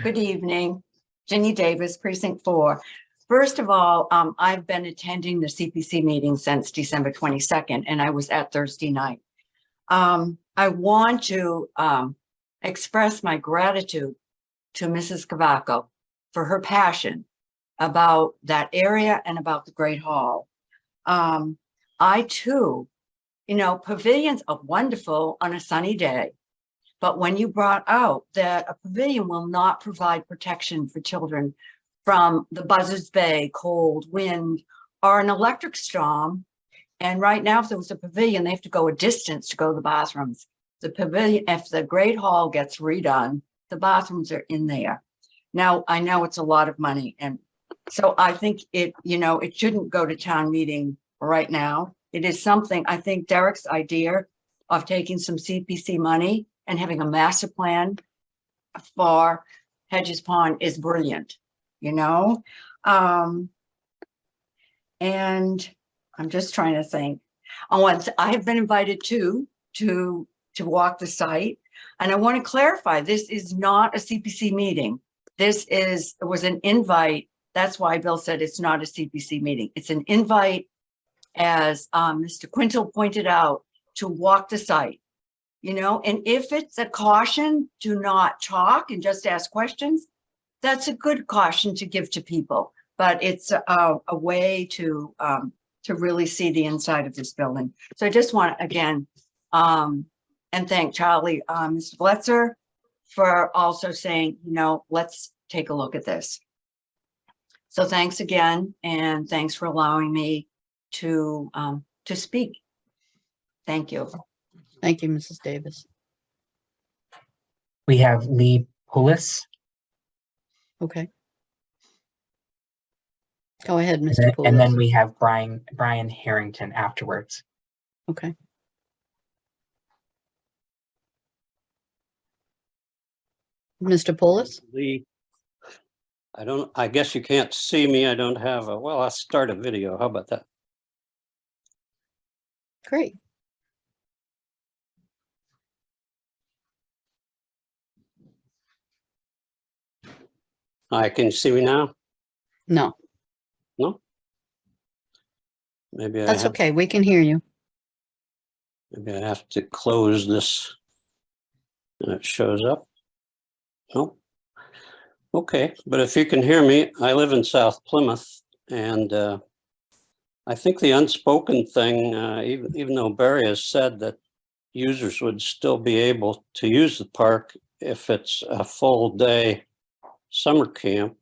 Good evening, Ginny Davis, Precinct 4. First of all, I've been attending the CPC meeting since December 22nd, and I was at Thursday night. I want to express my gratitude to Mrs. Cavaco for her passion about that area and about the Great Hall. I too, pavilions are wonderful on a sunny day. But when you brought out that a pavilion will not provide protection for children from the Buzzards Bay, cold, wind, or an electric storm, and right now, if there was a pavilion, they have to go a distance to go to the bathrooms. The pavilion, if the Great Hall gets redone, the bathrooms are in there. Now, I know it's a lot of money, and so I think it shouldn't go to town meeting right now. It is something, I think Derek's idea of taking some CPC money and having a master plan for Hedges Pond is brilliant, and I'm just trying to think. I have been invited to walk the site, and I want to clarify, this is not a CPC meeting. It was an invite. That's why Bill said it's not a CPC meeting. It's an invite, as Mr. Quintel pointed out, to walk the site. And if it's a caution, do not talk and just ask questions. That's a good caution to give to people, but it's a way to really see the inside of this building. So I just want to, again, and thank Charlie, Mr. Bletzer, for also saying, let's take a look at this. So thanks again, and thanks for allowing me to speak. Thank you. Thank you, Mrs. Davis. We have Lee Poulos, Okay. Go ahead, Mr. and then Poulos. we have Brian Harrington afterwards. Okay. Mr. Poulos? Lee, I guess you can't see me. I don't have well, I'll start a video. How about that? Great. Hi, can you see me now? No, No? Maybe that's okay. We can hear you. Maybe I have to close this and it shows up. Nope. Okay, but if you can hear me, I live in South Plymouth, and I think the unspoken thing, even though Barry has said that users would still be able to use the park if it's a full day summer camp,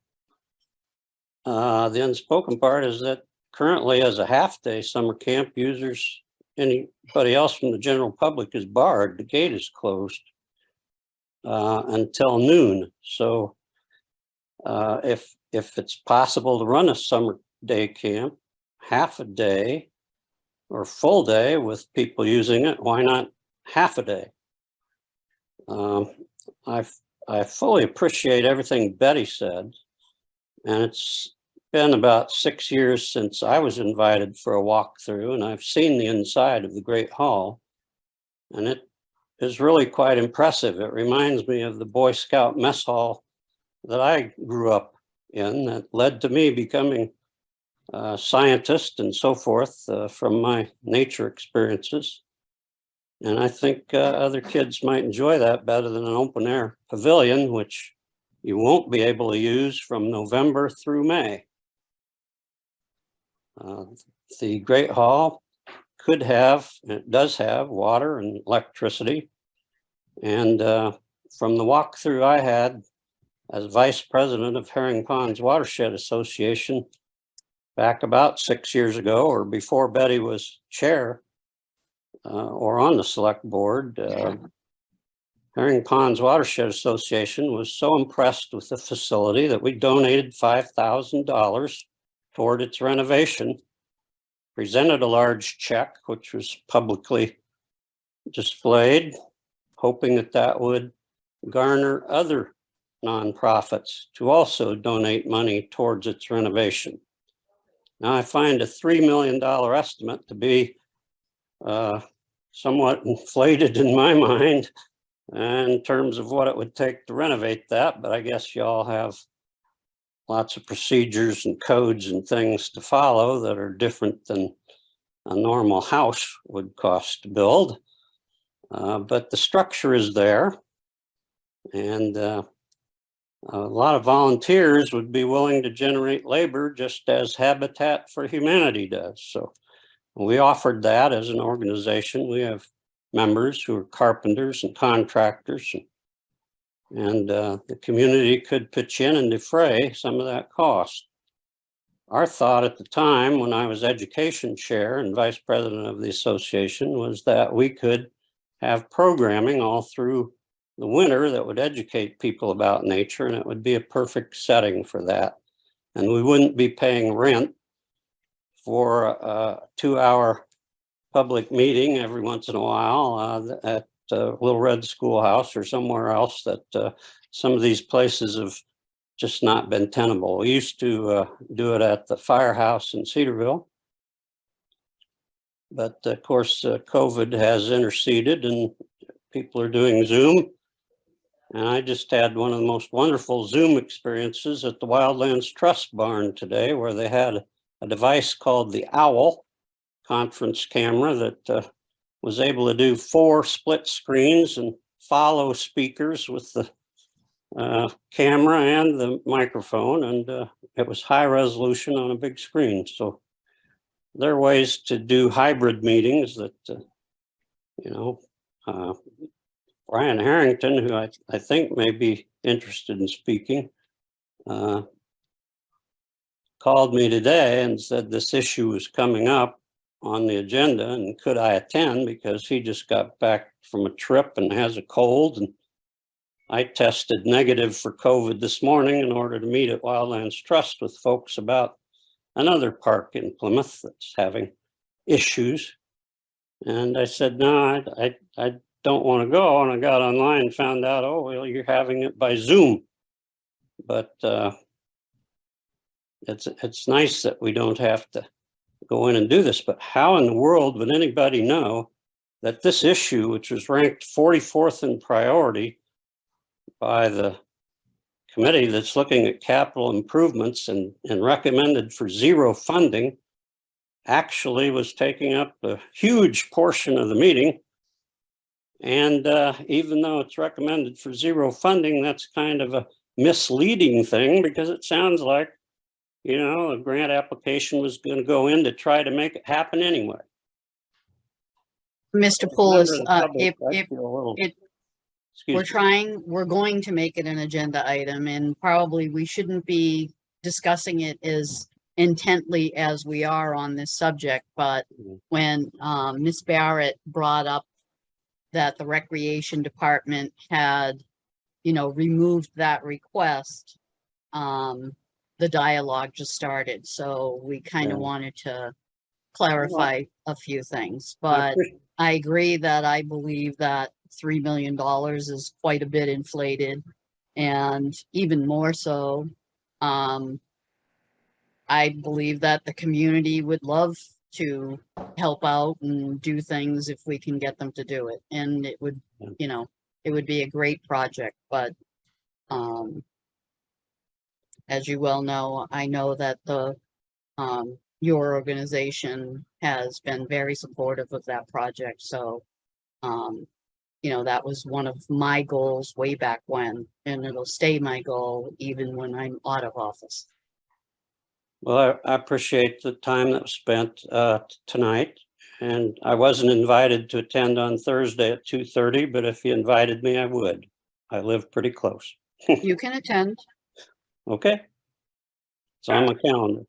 the unspoken part is that currently as a half-day summer camp, anybody else from the general public is barred. The gate is closed until noon. So if it's possible to run a summer day camp, half a day or full day with people using it, why not half a day? I fully appreciate everything Betty said, and it's been about 6 years since I was invited for a walkthrough, and I've seen the inside of the Great Hall, and it is really quite impressive. It reminds me of the Boy Scout mess hall that I grew up in, that led to me becoming a scientist and so forth from my nature experiences. And I think other kids might enjoy that better than an open air pavilion, which you won't be able to use from November through May. The Great Hall could have, it does have water and electricity. And from the walkthrough I had as vice president of Herring Ponds Watershed Association back about 6 years ago, or before Betty was chair or on the select board, Herring Ponds Watershed Association was so impressed with the facility that we donated $5,000 toward its renovation, presented a large check, which was publicly displayed, hoping that that would garner other nonprofits to also donate money towards its renovation. Now, I find a $3 million estimate to be somewhat inflated in my mind in terms of what it would take to renovate that, but I guess y'all have lots of procedures and codes and things to follow that are different than a normal house would cost to build. But the structure is there, and a lot of volunteers would be willing to generate labor just as Habitat for Humanity does. So we offered that as an organization. We have members who are carpenters and contractors, and the community could pitch in and defray some of that cost. Our thought at the time, when I was education chair and vice president of the association, was that we could have programming all through the winter that would educate people about nature, and it would be a perfect setting for that. And we wouldn't be paying rent for a 2-hour public meeting every once in a while at Little Red Schoolhouse or somewhere else that some of these places have just not been tenable. We used to do it at the firehouse in Cedarville. But of course, COVID has interceded and people are doing Zoom. And I just had one of the most wonderful Zoom experiences at the Wildlands Trust Barn today, where they had a device called the OWL conference camera that was able to do 4 split screens and follow speakers with the camera and the microphone. And it was high resolution on a big screen. So there are ways to do hybrid meetings that, Brian Harrington, who I think may be interested in speaking, called me today and said this issue was coming up on the agenda and could I attend, because he just got back from a trip and has a cold. And I tested negative for COVID this morning in order to meet at Wildlands Trust with folks about another park in Plymouth that's having issues. And I said, no, I don't want to go. And I got online and found out, oh, well, you're having it by Zoom. But it's nice that we don't have to go in and do this. But how in the world would anybody know that this issue, which was ranked 44th in priority by the committee that's looking at capital improvements and recommended for 0 funding, actually was taking up a huge portion of the meeting. And even though it's recommended for 0 funding, that's kind of a misleading thing, because it sounds like, a grant application was going to go in to try to make it happen anyway. Mr. Poulos, we're going to make it an agenda item, and probably we shouldn't be discussing it as intently as we are on this subject. But when Ms. Barrett brought up that the recreation department had, removed that request, the dialogue just started. So we kind of wanted to clarify a few things, but I agree that I believe that $3 million is quite a bit inflated, and even more so, I believe that the community would love to help out and do things if we can get them to do it. And it would, it would be a great project, but as you well know, I know that your organization has been very supportive of that project. So, that was one of my goals way back when, and it'll stay my goal even when I'm out of office. Well, I appreciate the time that was spent tonight, And I wasn't invited to attend on Thursday at 2:30, but if you invited me, I would. I live pretty close. You can attend. Okay? It's on my calendar.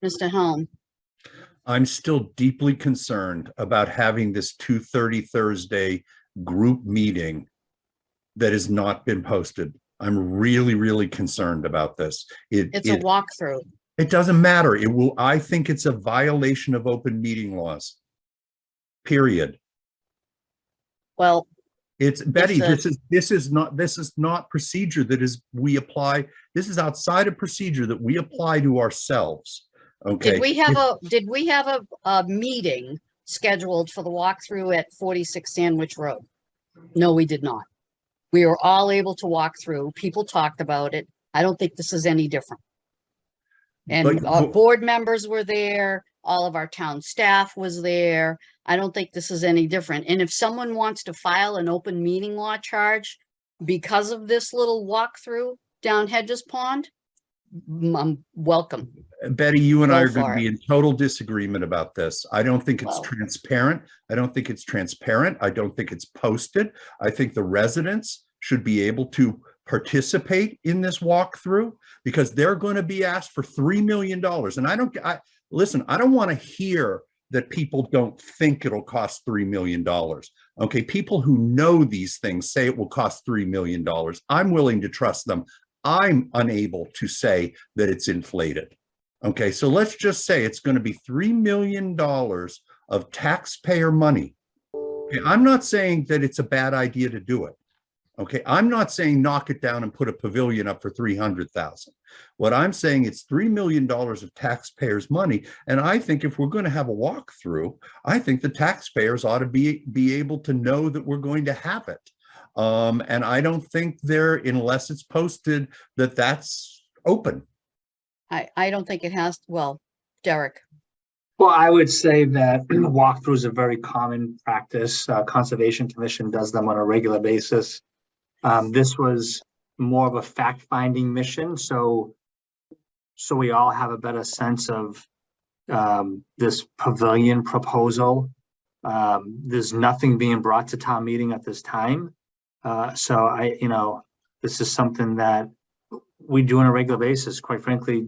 Mr. Helm, I'm still deeply concerned about having this 2:30 Thursday group meeting that has not been posted. I'm really, really concerned about this. it's a walkthrough. It doesn't matter. I think it's a violation of open meeting laws. Period. Well, It's Betty, the- this is not procedure that is we apply. This is outside of procedure that we apply to ourselves. Okay. did we have a meeting scheduled for the walkthrough at 46 Sandwich Road? No, we did not. We were all able to walk through. People talked about it. I don't think this is any different. And our board members were there. All of our town staff was there. I don't think this is any different. And if someone wants to file an open meeting law charge because of this little walkthrough down Hedges Pond, welcome. Betty, you and I Go are going for to be it. in total disagreement about this. I don't think it's Well- transparent. I don't think it's transparent. I don't think it's posted. I think the residents should be able to participate in this walkthrough because they're going to be asked for $3 million. And listen, I don't want to hear that people don't think it'll cost $3 million. Okay, people who know these things say it will cost $3 million. I'm willing to trust them. I'm unable to say that it's inflated. Okay, so let's just say it's going to be $3 million of taxpayer money. Okay, I'm not saying that it's a bad idea to do it. Okay, I'm not saying knock it down and put a pavilion up for 300,000. What I'm saying it's $3 million of taxpayers' money. And I think if we're going to have a walkthrough, I think the taxpayers ought to be able to know that we're going to have it. And I don't think unless it's posted, that's open. I don't think it has, well, Derek, Well, I would say that walkthroughs are very common practice. Conservation Commission does them on a regular basis. This was more of a fact-finding mission, so we all have a better sense of this pavilion proposal. There's nothing being brought to town meeting at this time. So this is something that we do on a regular basis. Quite frankly,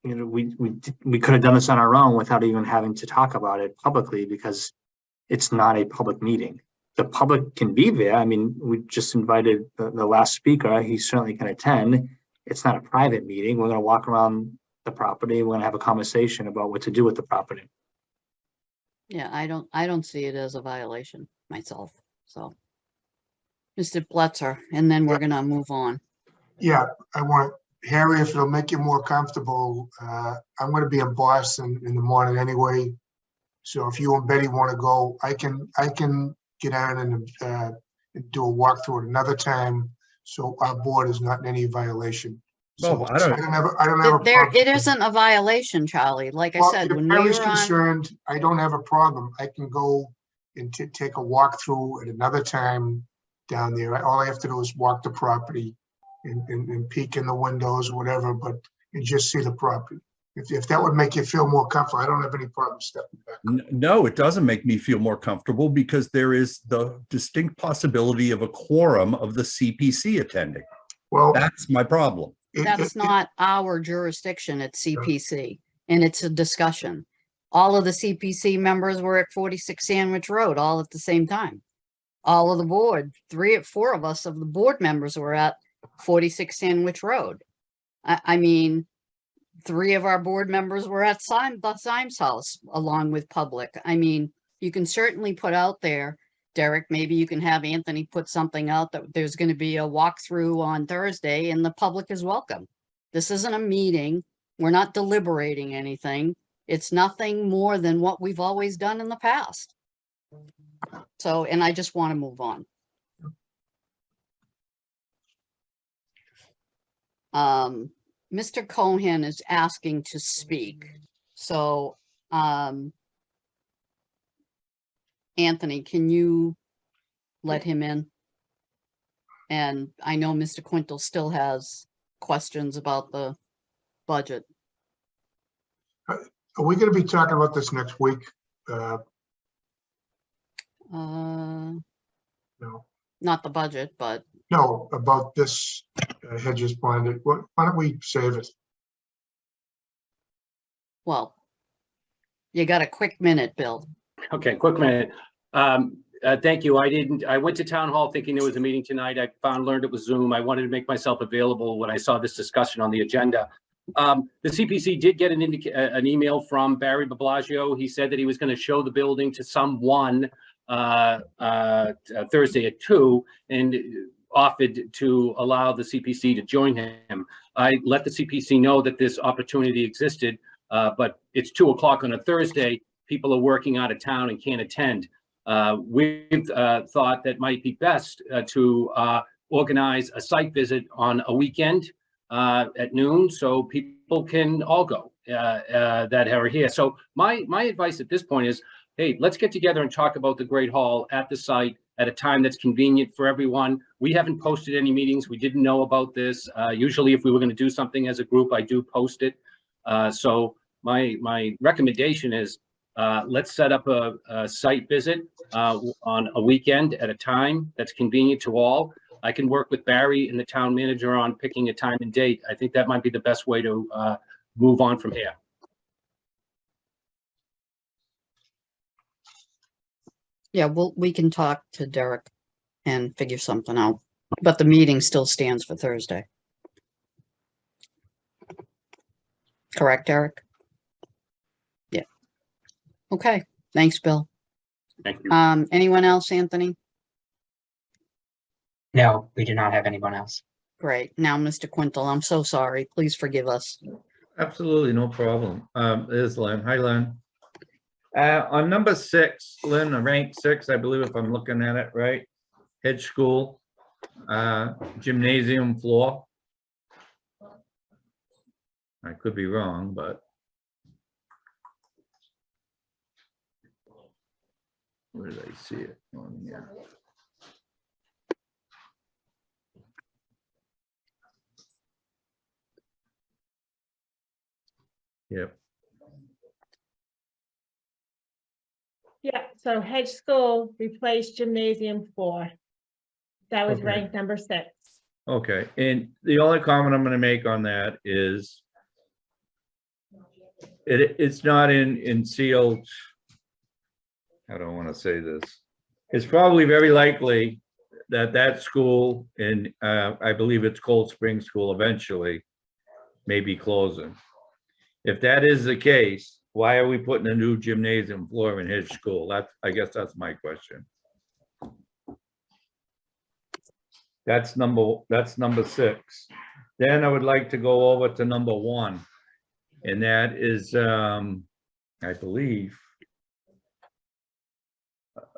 we could have done this on our own without even having to talk about it publicly because it's not a public meeting. The public can be there. I mean, we just invited the last speaker. He certainly can attend. It's not a private meeting. We're going to walk around the property. We're going to have a conversation about what to do with the property. yeah, I don't see it as a violation myself, so. Mr. Bletzer, and then we're gonna move on. Yeah, I want, Harry, if it'll make you more comfortable, I'm gonna be in Boston in the morning anyway. So if you and Betty want to go, I can get on and do a walkthrough at another time. So our board is not in any violation. So Well, I don't have a There, problem. it isn't a violation, Charlie. Like I Well, said, if when we Harry's were on, concerned, I don't have a problem. I can go and take a walkthrough at another time down there. All I have to do is walk the property and peek in the windows, whatever, and just see the property. If that would make you feel more comfortable, I don't have any problem stepping back. No, it doesn't make me feel more comfortable because there is the distinct possibility of a quorum of the CPC attending. Well, That's my problem. that's not our jurisdiction at CPC, and it's a discussion. All of the CPC members were at 46 Sandwich Road all at the same time. All of the board, 3 or 4 of us of the board members were at 46 Sandwich Road. I mean, 3 of our board members were at the Symes house along with public. I mean, you can certainly put out there, Derek, maybe you can have Anthony put something out that there's going to be a walkthrough on Thursday and the public is welcome. This isn't a meeting. We're not deliberating anything. It's nothing more than what we've always done in the past. So, and I just want to move on. Mr. Cohen is asking to speak. So, Anthony, can you let him in? And I know Mr. Quintel still has questions about the budget. Are we gonna be talking about this next week? Uh, no, not the budget, but no, about this Hedges Pond. Why don't we save it? well, you got a quick minute, Bill. Okay, quick minute. Thank you. I went to town hall thinking there was a meeting tonight. Learned it was Zoom. I wanted to make myself available when I saw this discussion on the agenda. The CPC did get an email from Barry Blasio. He said that he was going to show the building to someone Thursday at 2 and offered to allow the CPC to join him. I let the CPC know that this opportunity existed, but it's 2 o'clock on a Thursday. People are working out of town and can't attend. We've thought that might be best to organize a site visit on a weekend at noon, so people can all go that are here. So my advice at this point is, hey, let's get together and talk about the Great Hall at the site at a time that's convenient for everyone. We haven't posted any meetings. We didn't know about this. Usually if we were going to do something as a group, I do post it. So my recommendation is let's set up a site visit on a weekend at a time that's convenient to all. I can work with Barry and the town manager on picking a time and date. I think that might be the best way to move on from here. Yeah, we can talk to Derek and figure something out, but the meeting still stands for Thursday. Correct, Derek? Yeah. Okay, thanks, Bill. Thank you. Anyone else, Anthony? No, we do not have anyone else. Great. Now, Mr. Quintal, I'm so sorry. Please forgive us. Absolutely, no problem. There's Lynn. Hi, Lynn. On number 6, Lynn, rank 6, I believe if I'm looking at it right, Hedge School, gymnasium floor. I could be wrong, but where did I see it? On here. Yep. Yeah, so Hedge School replaced gymnasium 4. That was Okay. ranked number 6. Okay, and the only comment I'm gonna make on that is it's not in sealed. I don't want to say this. It's probably very likely that school and I believe it's Cold Spring School eventually may be closing. If that is the case, why are we putting a new gymnasium floor in his school? I guess that's my question. That's number 6. Then I would like to go over to number 1. And that is, I believe,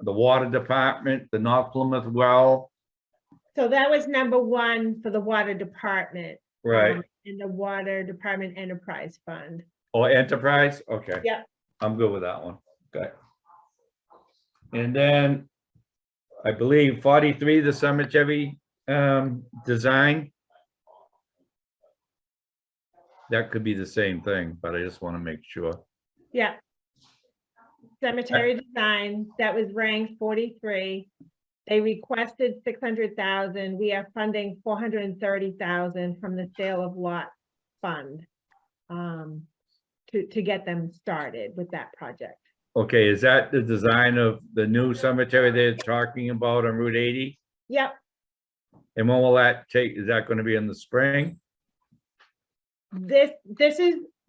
the water department, the North Plymouth well. So that was number 1 for the water department. Right. In the water department enterprise fund. Or enterprise, okay. Yeah. I'm good with that one, okay. And then, I believe 43, the cemetery design. That could be the same thing, but I just want to make sure. Yeah. Cemetery design, that was ranked 43. They requested 600,000. We are funding 430,000 from the sale of lot fund to get them started with that project. Okay, is that the design of the new cemetery they're talking about on Route 80? Yep, And when will that take? Is that going to be in the spring?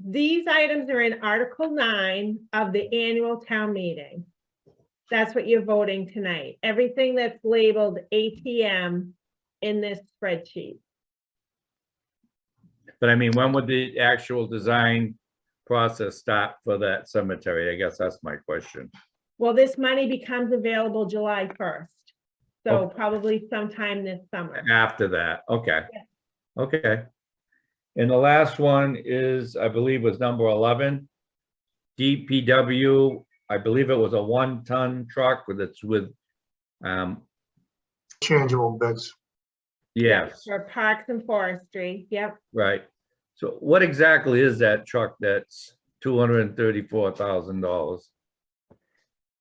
these items are in Article 9 of the annual town meeting. That's what you're voting tonight. Everything that's labeled ATM in this spreadsheet. But I mean, when would the actual design process start for that cemetery? I guess that's my question. Well, this money becomes available July 1st. So Okay. probably sometime this summer. After that, okay. Yeah. Okay. And the last one is, I believe was number 11. DPW, I believe it was a 1-ton truck with Changeable beds. yes, For parks and forestry, yep. right. So what exactly is that truck that's $234,000?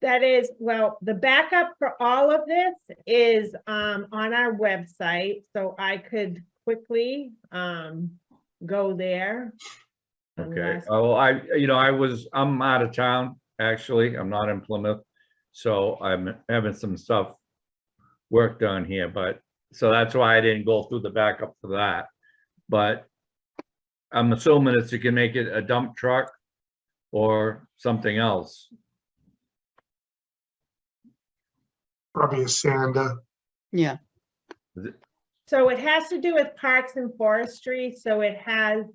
That is, well, the backup for all of this is on our website, so I could quickly go there. Okay, unless- oh, I'm out of town, actually, I'm not in Plymouth, so I'm having some stuff work done here, but, so that's why I didn't go through the backup for that. But I'm assuming you can make it a dump truck or something else. Probably a sander. Yeah, So it has to do with parks and forestry, so it has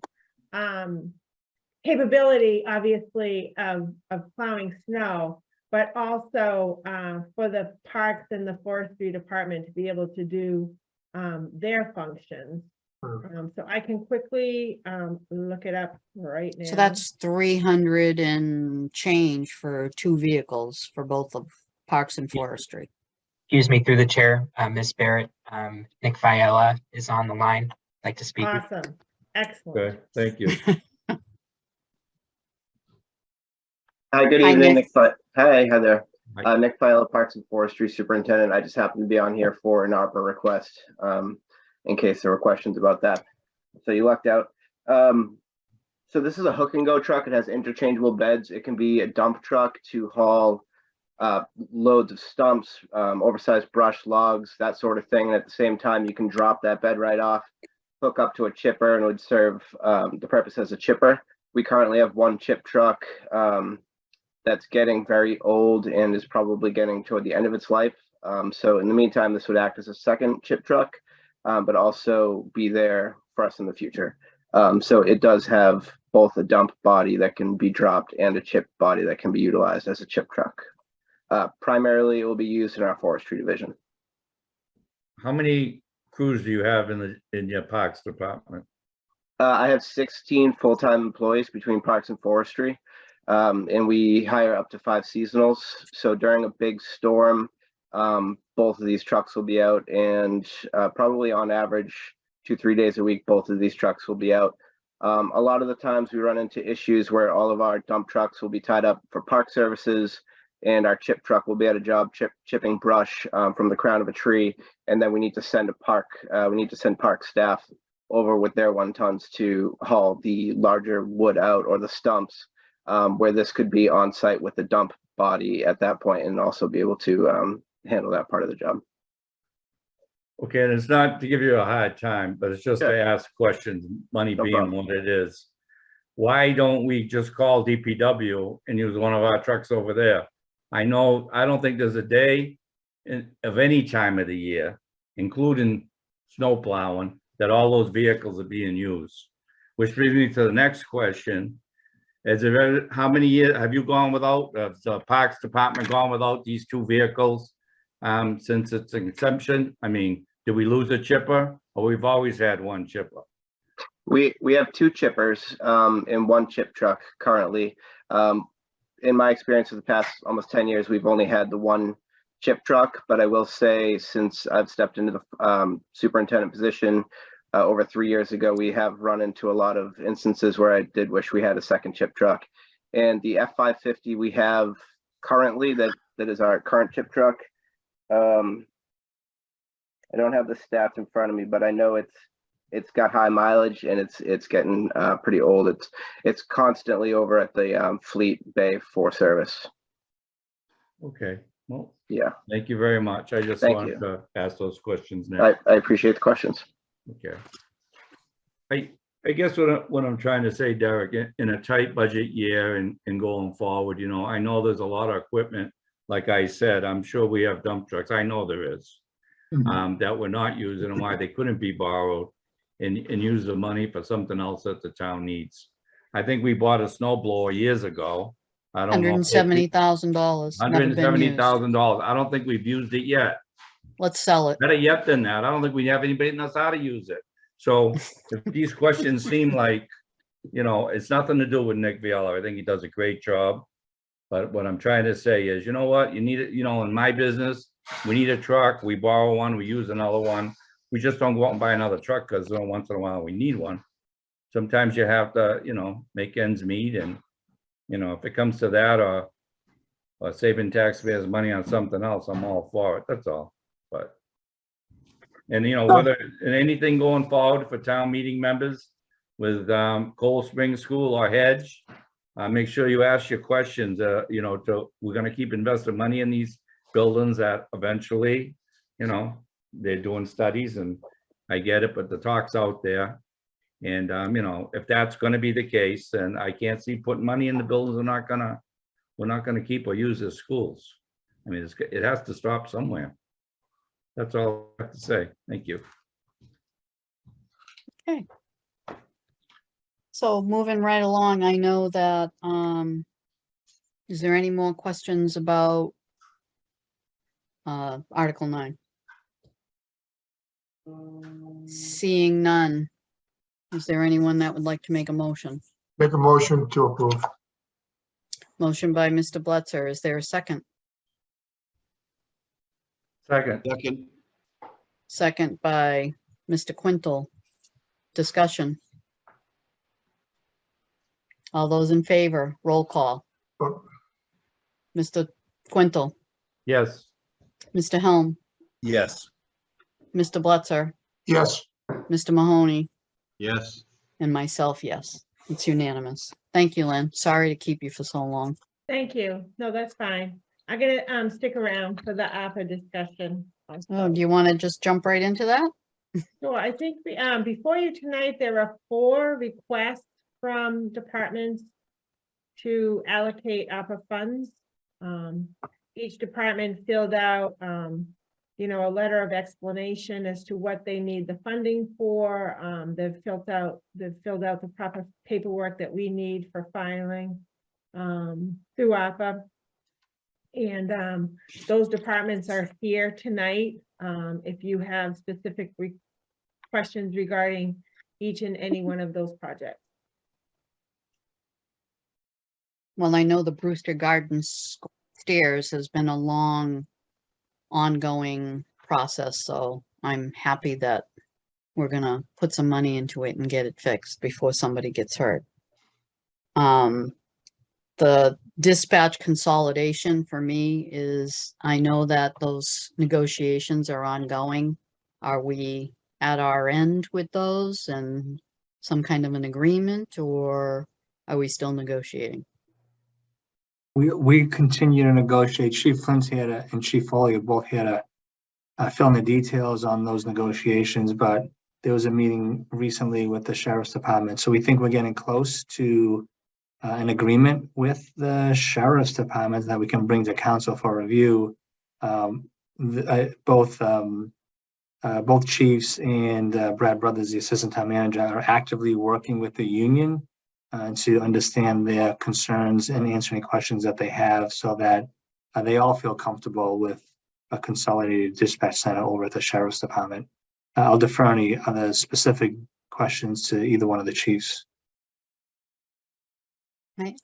capability, obviously, of plowing snow, but also for the parks and the forestry department to be able to do their functions. So I can quickly look it up right now. so that's 300 and change for 2 vehicles for both of Parks and Forestry. Excuse me, through the chair, Ms. Barrett, Nick Viella is on the line, like to speak. Awesome, excellent. Okay, thank you. Hi, good Hi, evening, Nick. Hi, Heather. Hi. Nick Filo, Parks and Forestry Superintendent. I just happened to be on here for an ARPA request, in case there were questions about that. So you lucked out. So this is a hook and go truck. It has interchangeable beds. It can be a dump truck to haul loads of stumps, oversized brush, logs, that sort of thing. And at the same time, you can drop that bed right off, hook up to a chipper, and it would serve the purpose as a chipper. We currently have one chip truck that's getting very old and is probably getting toward the end of its life. So in the meantime, this would act as a second chip truck, but also be there for us in the future. So it does have both a dump body that can be dropped and a chip body that can be utilized as a chip truck. Primarily, it will be used in our forestry division. How many crews do you have in your Parks Department? I have 16 full-time employees between Parks and Forestry, and we hire up to 5 seasonals. So during a big storm, both of these trucks will be out, and probably on average 2-3 days a week, both of these trucks will be out. A lot of the times we run into issues where all of our dump trucks will be tied up for park services, and our chip truck will be at a job chipping brush from the crown of a tree, and then we need to send park staff over with their 1 tons to haul the larger wood out or the stumps, where this could be on site with the dump body at that point and also be able to handle that part of the job. Okay, and it's not to give you a hard time, but it's just to Yeah. ask questions, money No being problem. what it is. Why don't we just call DPW and use one of our trucks over there? I don't think there's a day of any time of the year, including snow plowing, that all those vehicles are being used. Which brings me to the next question. How many years have you gone without, the Parks Department gone without these 2 vehicles since its inception? I mean, did we lose a chipper, or we've always had 1 chipper? We have 2 chippers and 1 chip truck currently. In my experience for the past almost 10 years, we've only had the 1 chip truck, but I will say since I've stepped into the superintendent position over 3 years ago, we have run into a lot of instances where I did wish we had a second chip truck. And the F550 we have currently, that is our current chip truck. I don't have the stats in front of me, but I know it's got high mileage and it's getting pretty old. It's constantly over at the Fleet Bay for service. Okay, well, Yeah, thank you very much. I just Thank wanted you. to ask those questions now. I appreciate the questions. Okay. I guess what I'm trying to say, Derek, in a tight budget year and going forward, I know there's a lot of equipment. Like I said, I'm sure we have dump trucks. I know there is. That we're not using and why they couldn't be borrowed and use the money for something else that the town needs. I think we bought a snow blower years ago. I don't know. $170,000. Never been used. $170,000. I don't think we've used it yet. Let's sell it. Better yet than that. I don't think we have anybody that knows how to use it. So if these questions seem like, it's nothing to do with Nick Viella. I think he does a great job. But what I'm trying to say is, you know what? You need it, in my business, we need a truck. We borrow one, we use another one. We just don't go out and buy another truck because once in a while we need one. Sometimes you have to, make ends meet, and if it comes to that, or or saving taxpayers money on something else, I'm all for it, that's all, but. And you know, whether, and anything going forward for town meeting members with Cold Spring School or Hedge, make sure you ask your questions, you know, we're gonna keep investing money in these buildings that eventually, you know, they're doing studies and I get it, but the talk's out there. And, you know, if that's gonna be the case, then I can't see putting money in the buildings we're not gonna keep or use as schools. I mean, it has to stop somewhere. That's all I have to say. Thank you. Okay. So moving right along, I know that, is there any more questions about Article 9? Seeing none, is there anyone that would like to make a motion? Make a motion to approve. Motion by Mr. Bletzer. Is there a second? Second, Second, Second by Mr. Quintal. Discussion. All those in favor, roll call. Oh, Mr. Quintal, yes, Mr. Helm, Yes. Mr. Bletzer, yes, Mr. Mahoney, yes. and myself, yes. It's unanimous. Thank you, Lynn. Sorry to keep you for so long. Thank you. No, that's fine. I'm gonna stick around for the ARPA discussion. Oh, do you want to just jump right into that? So I think before you tonight, there are 4 requests from departments to allocate ARPA funds. Each department filled out, you know, a letter of explanation as to what they need the funding for. They've filled out the proper paperwork that we need for filing through ARPA. And those departments are here tonight. If you have specific questions regarding each and any one of those projects. Well, I know the Brewster Gardens stairs has been a long, ongoing process, so I'm happy that we're gonna put some money into it and get it fixed before somebody gets hurt. The dispatch consolidation for me is, I know that those negotiations are ongoing. Are we at our end with those and some kind of an agreement, or are we still negotiating? We continue to negotiate. Chief Flynn's here to, and Chief Foley are both here to fill in the details on those negotiations, but there was a meeting recently with the Sheriff's Department. So we think we're getting close to an agreement with the Sheriff's Department that we can bring to council for review. Both chiefs and Brad Brothers, the Assistant Town Manager, are actively working with the union to understand their concerns and answer any questions that they have, so that they all feel comfortable with a consolidated dispatch center over at the Sheriff's Department. I'll defer any other specific questions to either one of the chiefs.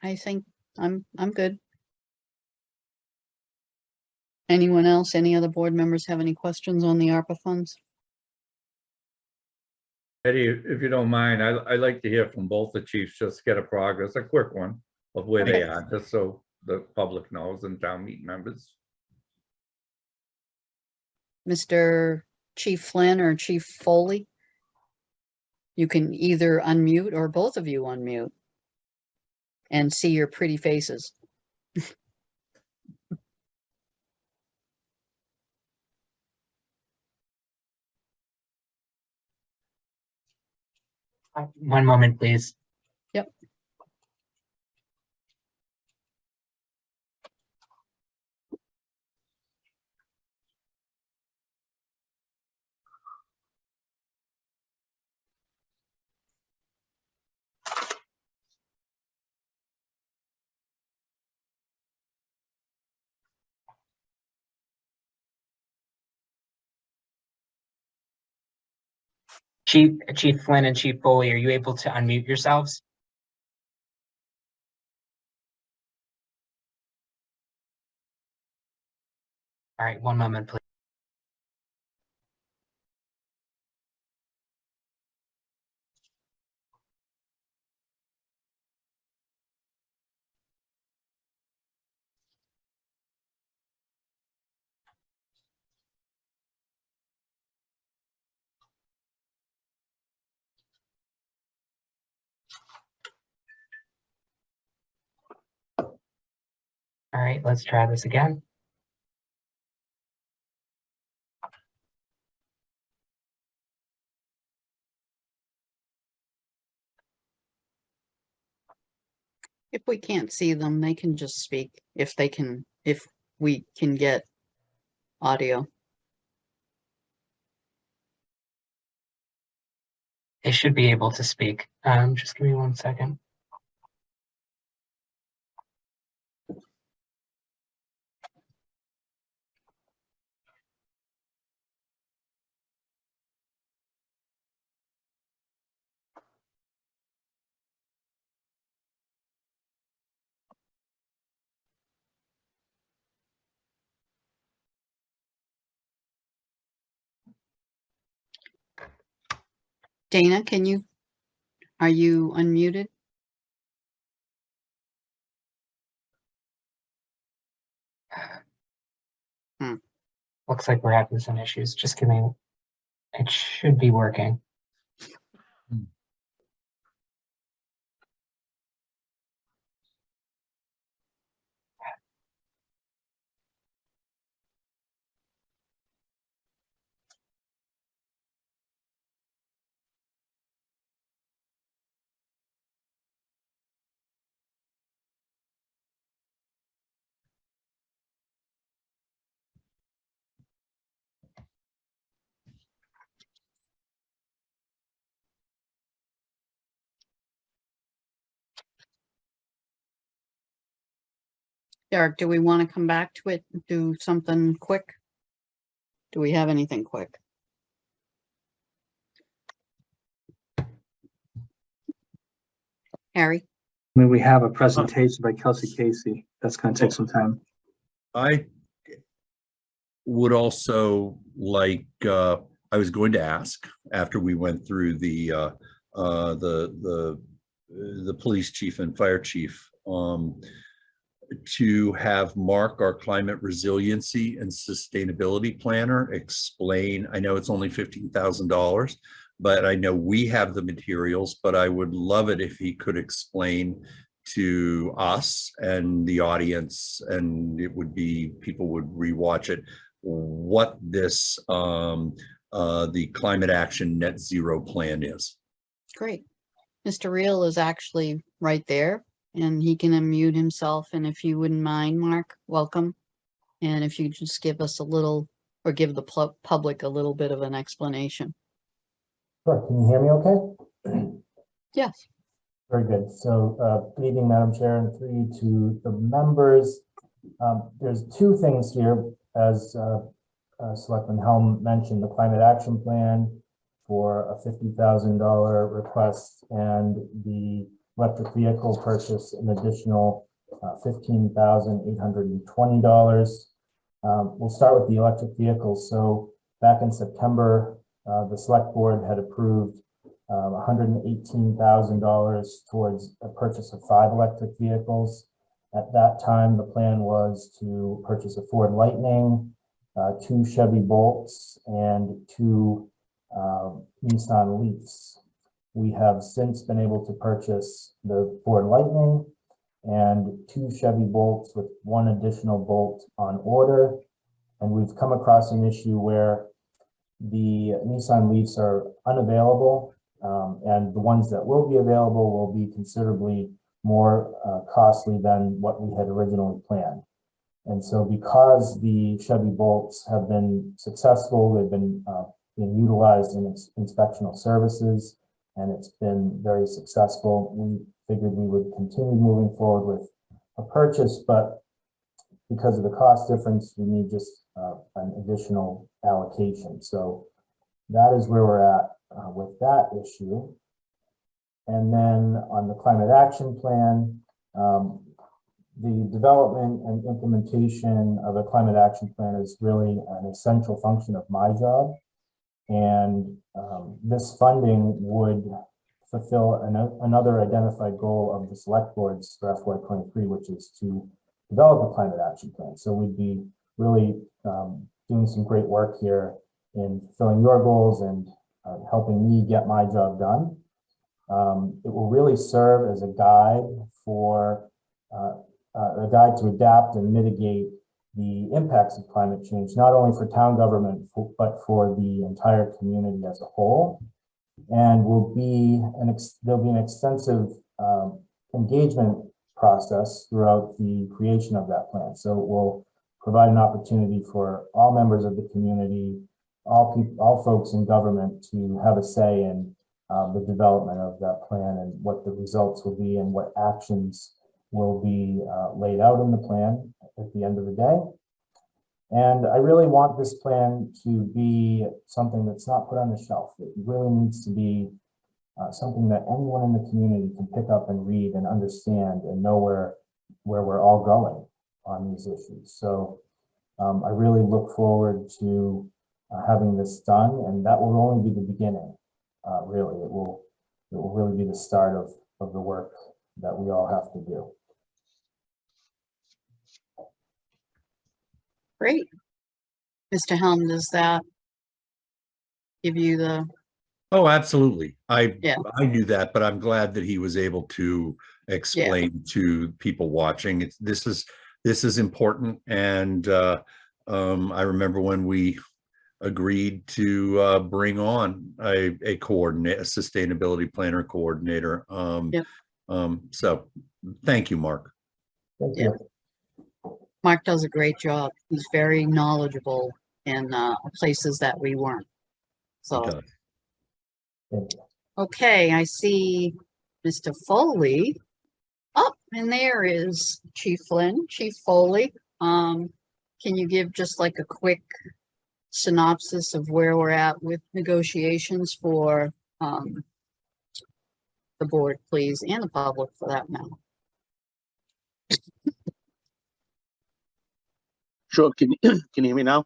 I think I'm good. Anyone else, any other board members have any questions on the ARPA funds? Eddie, if you don't mind, I'd like to hear from both the chiefs, just get a progress, a quick one of where they are, just so the public knows and town meeting members. Mr. Chief Flynn or Chief Foley? You can either unmute or both of you unmute and see your pretty faces. One moment, please. Yep. Chief Flynn and Chief Foley, are you able to unmute yourselves? All right, one moment, please. right, let's try this again. If we can't see them, they can just speak if we can get audio. They should be able to speak. Just give me 1 second. Dana, are you unmuted? Looks like we're having some issues. Just give me, it should be working. Derek, do we want to come back to it, and do something quick? Do we have anything quick? Harry? I mean, we have a presentation by Kelsey Casey. That's going to take some time. I would also like, I was going to ask after we went through the police chief and fire chief, to have Mark, our climate resiliency and sustainability planner, explain. I know it's only $15,000, but I know we have the materials, but I would love it if he could explain to us and the audience, and it would be, people would rewatch it, what this, the climate action net zero plan is. Great. Mr. Reel is actually right there and he can unmute himself. And if you wouldn't mind, Mark, welcome. And if you just give us a little, or give the public a little bit of an explanation. Sure. Can you hear me okay? Yes. Very good. So good evening, Madam Chair, and through you to the members. There's two things here, as Selectman Helm mentioned, the climate action plan for a $50,000 request and the electric vehicle purchase, an additional $15,820. We'll start with the electric vehicles. So back in September, the select board had approved $118,000 towards a purchase of 5 electric vehicles. At that time, the plan was to purchase a Ford Lightning, 2 Chevy Bolts, and 2 Nissan Leafs. We have since been able to purchase the Ford Lightning and 2 Chevy Bolts with 1 additional bolt on order. And we've come across an issue where the Nissan Leafs are unavailable, and the ones that will be available will be considerably more costly than what we had originally planned. And so because the Chevy Bolts have been successful, they've been being utilized in inspectional services, and it's been very successful, we figured we would continue moving forward with a purchase, but because of the cost difference, we need just an additional allocation. So that is where we're at with that issue. And then on the climate action plan, the development and implementation of a climate action plan is really an essential function of my job. And this funding would fulfill another identified goal of the select boards for FY23, which is to develop a climate action plan. So we'd be really doing some great work here in fulfilling your goals and helping me get my job done. It will really serve as a guide for a guide to adapt and mitigate the impacts of climate change, not only for town government, but for the entire community as a whole. And there'll be an extensive engagement process throughout the creation of that plan. So it will provide an opportunity for all members of the community, all folks in government to have a say in the development of that plan and what the results will be and what actions will be laid out in the plan at the end of the day. And I really want this plan to be something that's not put on the shelf. It really needs to be something that anyone in the community can pick up and read and understand and know where we're all going on these issues. So I really look forward to having this done, and that will only be the beginning. Really, it will really be the start of the work that we all have to do. Great. Mr. Helm, does that give you the, Oh, absolutely. Yeah. I knew that, but I'm glad that he was able to explain to people watching. This is important, and I remember when we agreed to bring on a sustainability planner coordinator. So thank you, Mark. Thank Yeah. you. Mark does a great job. He's very knowledgeable in places that we weren't. So, He does. Thank you. okay, I see Mr. Foley. Oh, and there is Chief Flynn, Chief Foley. Can you give just like a quick synopsis of where we're at with negotiations for the board, please, and the public for that matter? Sure. Can you hear me now?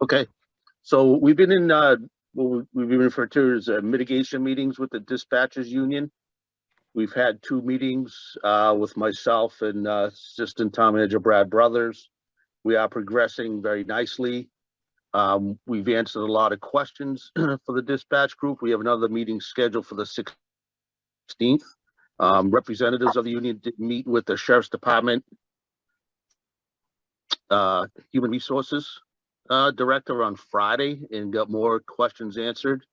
Okay. So we've been in what we've been referred to as mitigation meetings with the dispatchers union. We've had 2 meetings with myself and Assistant Town Manager Brad Brothers. We are progressing very nicely. We've answered a lot of questions for the dispatch group. We have another meeting scheduled for the 16th. Representatives of the union did meet with the Sheriff's Department Human Resources Director on Friday and got more questions answered.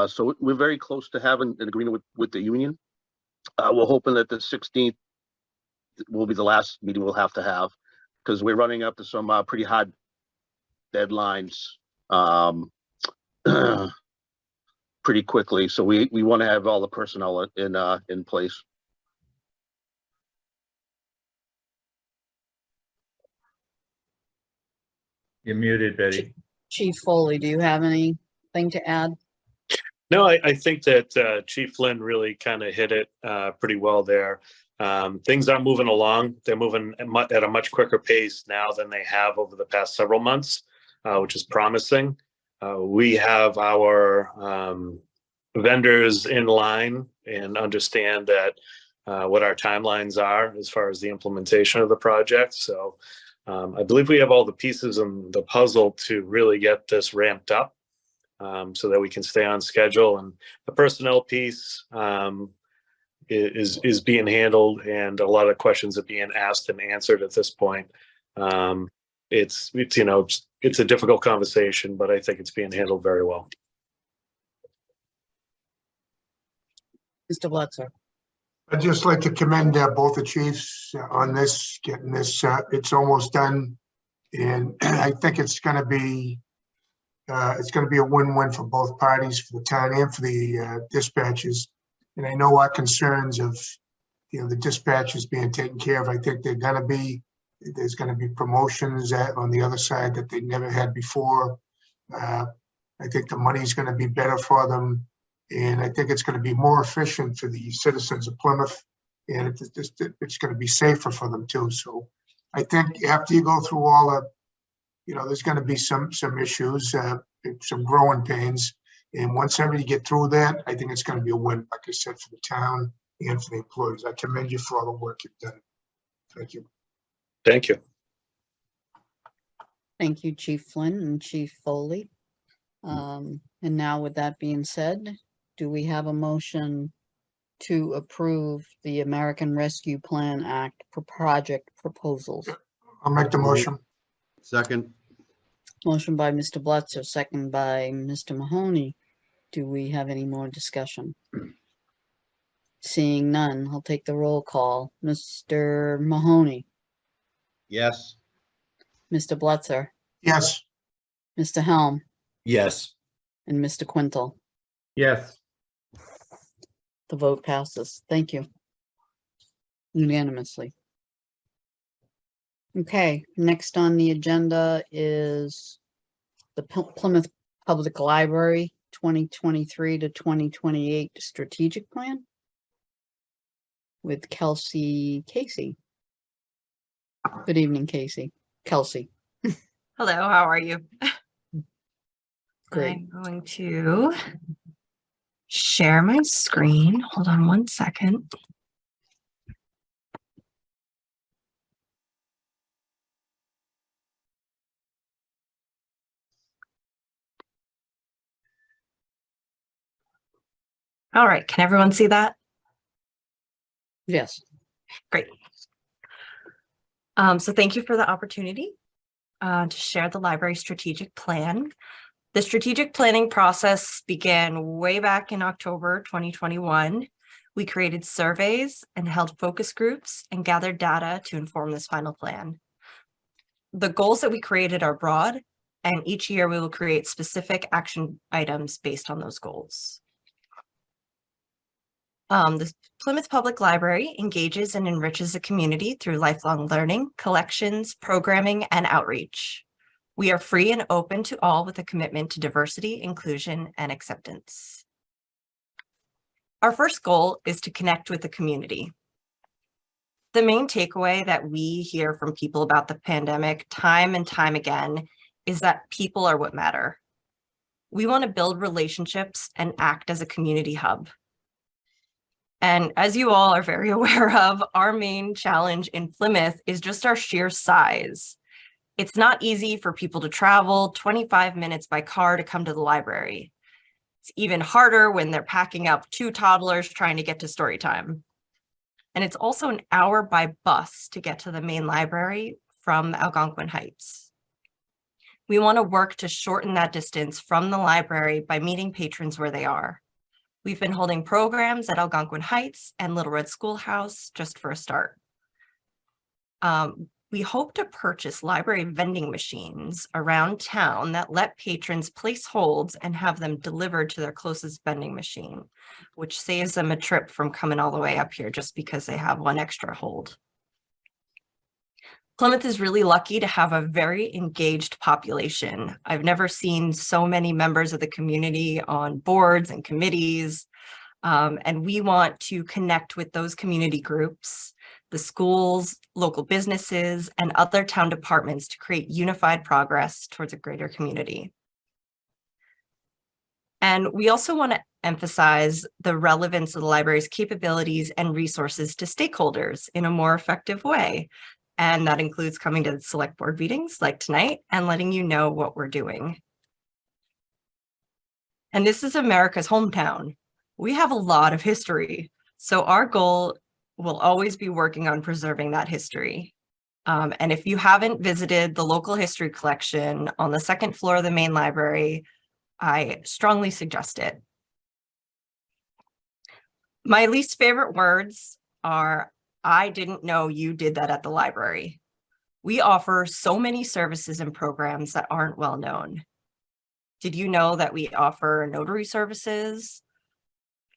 So we're very close to having an agreement with the union. We're hoping that the 16th will be the last meeting we'll have to have, because we're running up to some pretty hard deadlines pretty quickly. So we want to have all the personnel in place. You're muted, Betty. Chief Foley, do you have anything to add? No, I think that Chief Flynn really kind of hit it pretty well there. Things are moving along. They're moving at a much quicker pace now than they have over the past several months, which is promising. We have our vendors in line and understand that what our timelines are as far as the implementation of the project. So I believe we have all the pieces in the puzzle to really get this ramped up so that we can stay on schedule. And the personnel piece is being handled, and a lot of questions are being asked and answered at this point. It's a difficult conversation, but I think it's being handled very well. Mr. Bledsoe. I'd just like to commend both the chiefs on this, getting this, it's almost done. And I think it's going to be a win-win for both parties, for the town and for the dispatchers. And I know our concerns of, the dispatchers being taken care of. I think there's going to be promotions on the other side that they never had before. I think the money's going to be better for them. And I think it's going to be more efficient for the citizens of Plymouth, and it's going to be safer for them too. So I think after you go through all the, there's going to be some issues, some growing pains. And once everybody get through that, I think it's going to be a win, like I said, for the town and for the employees. I commend you for all the work you've done. Thank you. Thank you. Thank you, Chief Flynn and Chief Foley. And now with that being said, do we have a motion to approve the American Rescue Plan Act for project proposals. I'll make the motion. Second, Motion by Mr. Blitzer, second by Mr. Mahoney. Do we have any more discussion? Seeing none, I'll take the roll call. Mr. Mahoney, yes. Mr. Blitzer, Yes, Mr. Helm, Yes. and Mr. Quintel. Yes, The vote passes. Thank you. Unanimously. Okay, next on the agenda is the Plymouth Public Library 2023 to 2028 strategic plan with Kelsey Casey. Good evening, Casey. Kelsey. Hello, how are you? Great. I'm going to share my screen. Hold on one second. All right, can everyone see that? Yes. Great. So thank you for the opportunity to share the library strategic plan. The strategic planning process began way back in October 2021. We created surveys and held focus groups and gathered data to inform this final plan. The goals that we created are broad, and each year we will create specific action items based on those goals. The Plymouth Public Library engages and enriches the community through lifelong learning, collections, programming, and outreach. We are free and open to all with a commitment to diversity, inclusion, and acceptance. Our first goal is to connect with the community. The main takeaway that we hear from people about the pandemic time and time again is that people are what matter. We want to build relationships and act as a community hub. And as you all are very aware of, our main challenge in Plymouth is just our sheer size. It's not easy for people to travel 25 minutes by car to come to the library. It's even harder when they're packing up 2 toddlers trying to get to story time. And it's also an hour by bus to get to the main library from Algonquin Heights. We want to work to shorten that distance from the library by meeting patrons where they are. We've been holding programs at Algonquin Heights and Little Red Schoolhouse just for a start. We hope to purchase library vending machines around town that let patrons place holds and have them delivered to their closest vending machine, which saves them a trip from coming all the way up here just because they have one extra hold. Plymouth is really lucky to have a very engaged population. I've never seen so many members of the community on boards and committees, and we want to connect with those community groups, the schools, local businesses, and other town departments to create unified progress towards a greater community. And we also want to emphasize the relevance of the library's capabilities and resources to stakeholders in a more effective way. And that includes coming to select board meetings like tonight and letting you know what we're doing. And this is America's hometown. We have a lot of history. So our goal will always be working on preserving that history. And if you haven't visited the local history collection on the 2nd floor of the main library, I strongly suggest it. My least favorite words are, I didn't know you did that at the library. We offer so many services and programs that aren't well known. Did you know that we offer notary services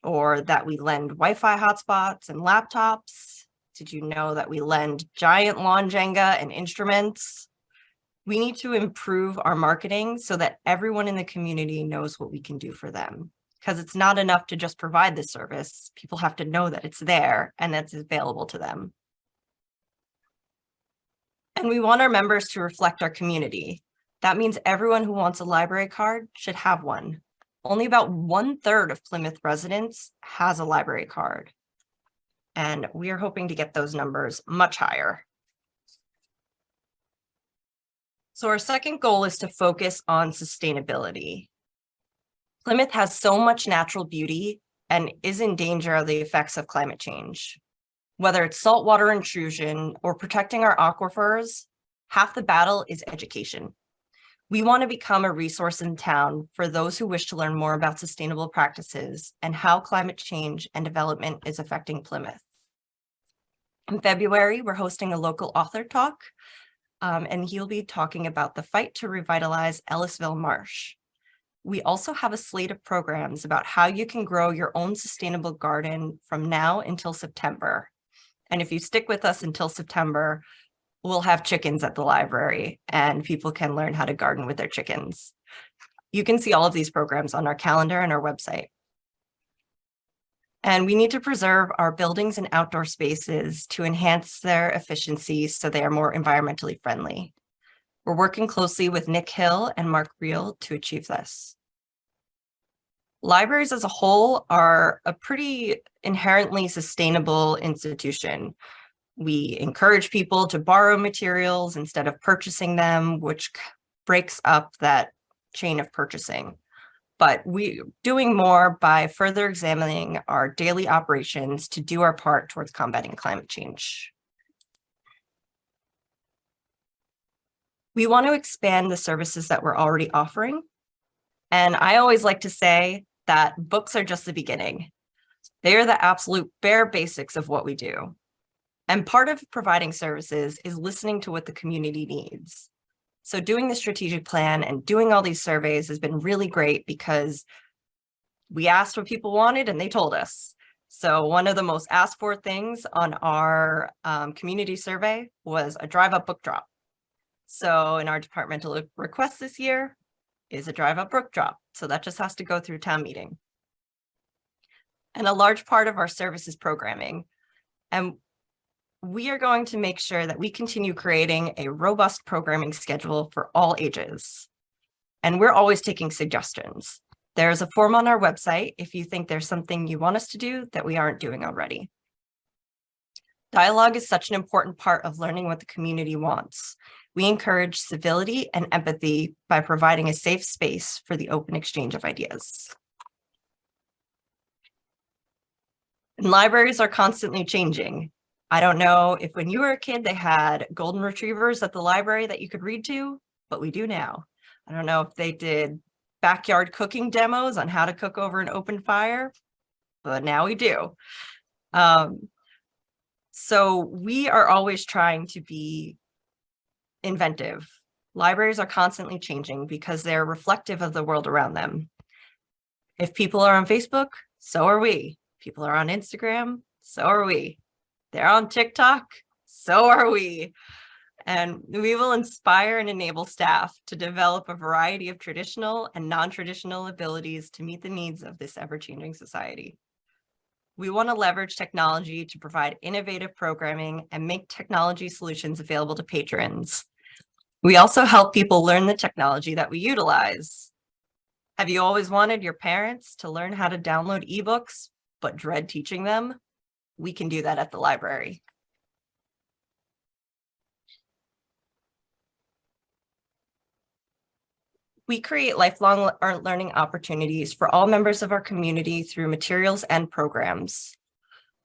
or that we lend Wi-Fi hotspots and laptops? Did you know that we lend giant lawn Jenga and instruments? We need to improve our marketing so that everyone in the community knows what we can do for them. Because it's not enough to just provide the service. People have to know that it's there and that's available to them. And we want our members to reflect our community. That means everyone who wants a library card should have one. Only about 1/3 of Plymouth residents has a library card. And we are hoping to get those numbers much higher. So our second goal is to focus on sustainability. Plymouth has so much natural beauty and is in danger of the effects of climate change. Whether it's saltwater intrusion or protecting our aquifers, half the battle is education. We want to become a resource in town for those who wish to learn more about sustainable practices and how climate change and development is affecting Plymouth. In February, we're hosting a local author talk, and he'll be talking about the fight to revitalize Ellisville Marsh. We also have a slate of programs about how you can grow your own sustainable garden from now until September. And if you stick with us until September, we'll have chickens at the library and people can learn how to garden with their chickens. You can see all of these programs on our calendar and our website. And we need to preserve our buildings and outdoor spaces to enhance their efficiency so they are more environmentally friendly. We're working closely with Nick Hill and Mark Reel to achieve this. Libraries as a whole are a pretty inherently sustainable institution. We encourage people to borrow materials instead of purchasing them, which breaks up that chain of purchasing. But we're doing more by further examining our daily operations to do our part towards combating climate change. We want to expand the services that we're already offering. And I always like to say that books are just the beginning. They are the absolute bare basics of what we do. And part of providing services is listening to what the community needs. So doing the strategic plan and doing all these surveys has been really great because we asked what people wanted and they told us. So one of the most asked for things on our community survey was a drive-up book drop. So in our departmental request this year is a drive-up book drop. So that just has to go through town meeting. And a large part of our service is programming. And we are going to make sure that we continue creating a robust programming schedule for all ages. And we're always taking suggestions. There's a form on our website if you think there's something you want us to do that we aren't doing already. Dialogue is such an important part of learning what the community wants. We encourage civility and empathy by providing a safe space for the open exchange of ideas. And libraries are constantly changing. I don't know if when you were a kid, they had golden retrievers at the library that you could read to, but we do now. I don't know if they did backyard cooking demos on how to cook over an open fire, but now we do. So we are always trying to be inventive. Libraries are constantly changing because they're reflective of the world around them. If people are on Facebook, so are we. People are on Instagram, so are we. They're on TikTok, so are we. And we will inspire and enable staff to develop a variety of traditional and non-traditional abilities to meet the needs of this ever-changing society. We want to leverage technology to provide innovative programming and make technology solutions available to patrons. We also help people learn the technology that we utilize. Have you always wanted your parents to learn how to download ebooks, but dread teaching them? We can do that at the library. We create lifelong learning opportunities for all members of our community through materials and programs.